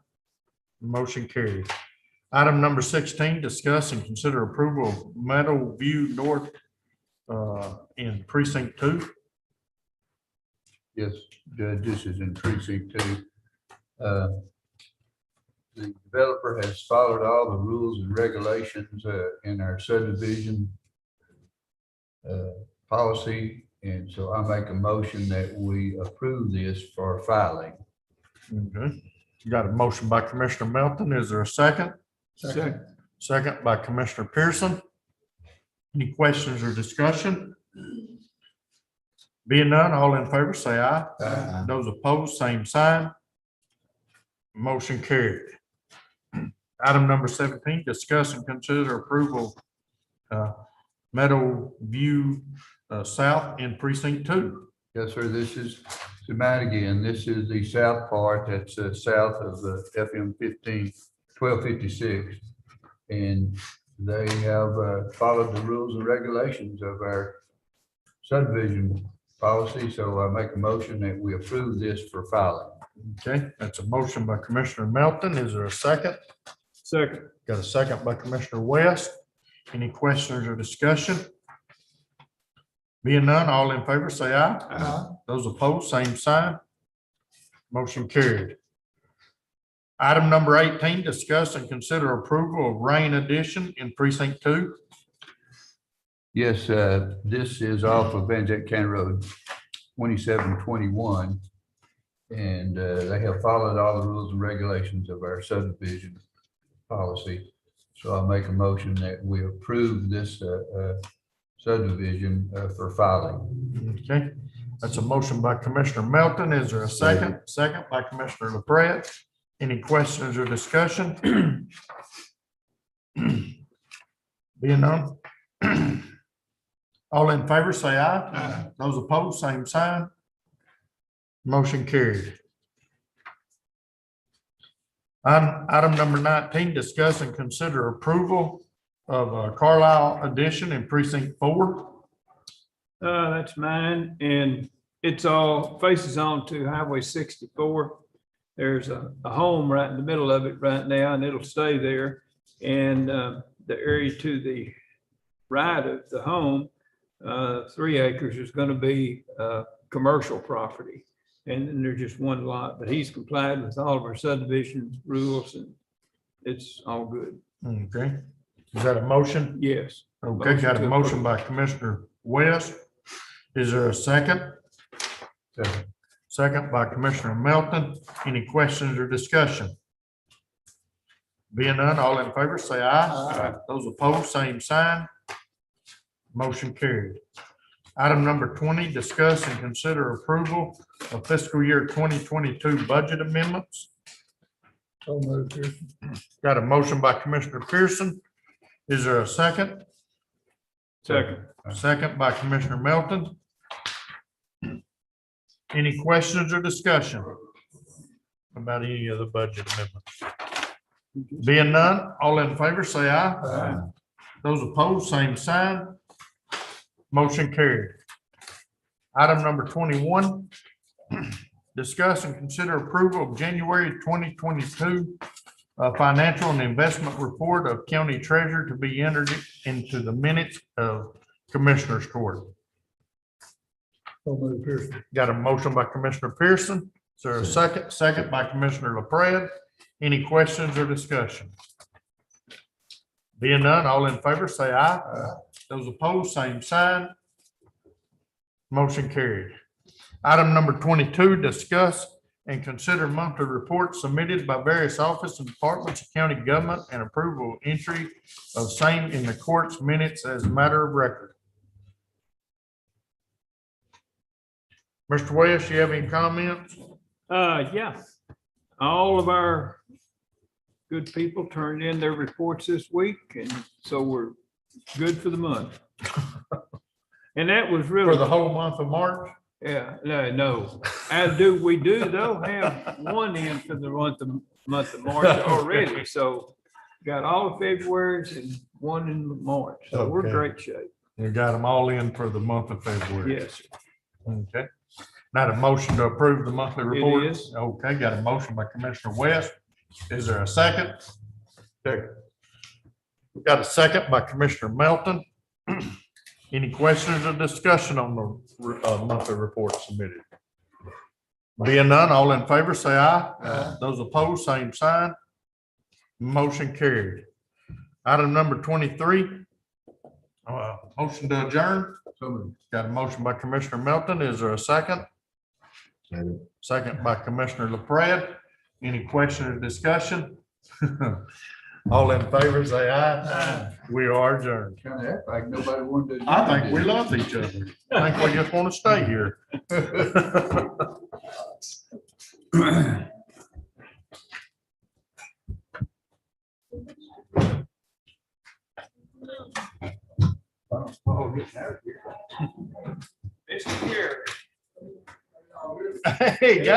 Motion carried. Item number 16, discuss and consider approval of Meadow View North in precinct 2. Yes, Judge, this is in precinct 2. The developer has followed all the rules and regulations in our subdivision policy, and so I make a motion that we approve this for filing. Okay. You got a motion by Commissioner Melton. Is there a second? Second. Second by Commissioner Pearson. Any questions or discussion? Being none, all in favor say aye. Aye. Those opposed, same sign. Motion carried. Item number 17, discuss and consider approval Meadow View South in precinct 2. Yes, sir, this is, to mine again, this is the south part that's south of the FM 1256. And they have followed the rules and regulations of our subdivision policy, so I make a motion that we approve this for filing. Okay, that's a motion by Commissioner Melton. Is there a second? Second. Got a second by Commissioner West. Any questions or discussion? Being none, all in favor say aye. Aye. Those opposed, same sign. Motion carried. Item number 18, discuss and consider approval of rain addition in precinct 2. Yes, this is off of Banzai County Road 2721. And they have followed all the rules and regulations of our subdivision policy. So I'll make a motion that we approve this subdivision for filing. Okay, that's a motion by Commissioner Melton. Is there a second? Second by Commissioner LaPrade. Any questions or discussion? Being none. All in favor, say aye. Aye. Those opposed, same sign. Motion carried. Item number 19, discuss and consider approval of Carlisle addition in precinct 4. That's mine, and it's all faces on to Highway 64. There's a home right in the middle of it right now, and it'll stay there. And the area to the right of the home, 3 acres, is going to be commercial property. And then there's just one lot, but he's complied with all of our subdivision rules, and it's all good. Okay, is that a motion? Yes. Okay, got a motion by Commissioner West. Is there a second? Second by Commissioner Melton. Any questions or discussion? Being none, all in favor, say aye. Aye. Those opposed, same sign. Motion carried. Item number 20, discuss and consider approval of fiscal year 2022 budget amendments. So moved, Pearson. Got a motion by Commissioner Pearson. Is there a second? Second. Second by Commissioner Melton. Any questions or discussion about any of the budget amendments? Being none, all in favor, say aye. Aye. Those opposed, same sign. Motion carried. Item number 21, discuss and consider approval of January 2022 financial and investment report of county treasurer to be entered into the minutes of Commissioners Court. So moved, Pearson. Got a motion by Commissioner Pearson. Is there a second? Second by Commissioner LaPrade. Any questions or discussion? Being none, all in favor, say aye. Those opposed, same sign. Motion carried. Item number 22, discuss and consider monthly reports submitted by various offices and departments of county government and approval entry of same in the court's minutes as a matter of record. Mr. West, you have any comments? Yeah, all of our good people turned in their reports this week, and so we're good for the month. And that was really. For the whole month of March? Yeah, no. We do though have one in for the month of March already. So got all of February's and one in March. So we're Okay. great shape. You got them all in for the month of February? Yes. Okay. Not a motion to approve the monthly report? is. Okay, got a motion by Commissioner West. Is there a second? Second. Got a second by Commissioner Melton. Any questions or discussion on the monthly report submitted? Being none, all in favor, say aye. Those opposed, same sign. Motion carried. Item number 23. Motion to adjourn. Got a motion by Commissioner Melton. Is there a second? Second by Commissioner LaPrade. Any question or discussion? All in favor, say aye. We are adjourned. Kind of act like nobody wanted to. I think we love each other. I think we just want to stay here. It's here. Hey, guys.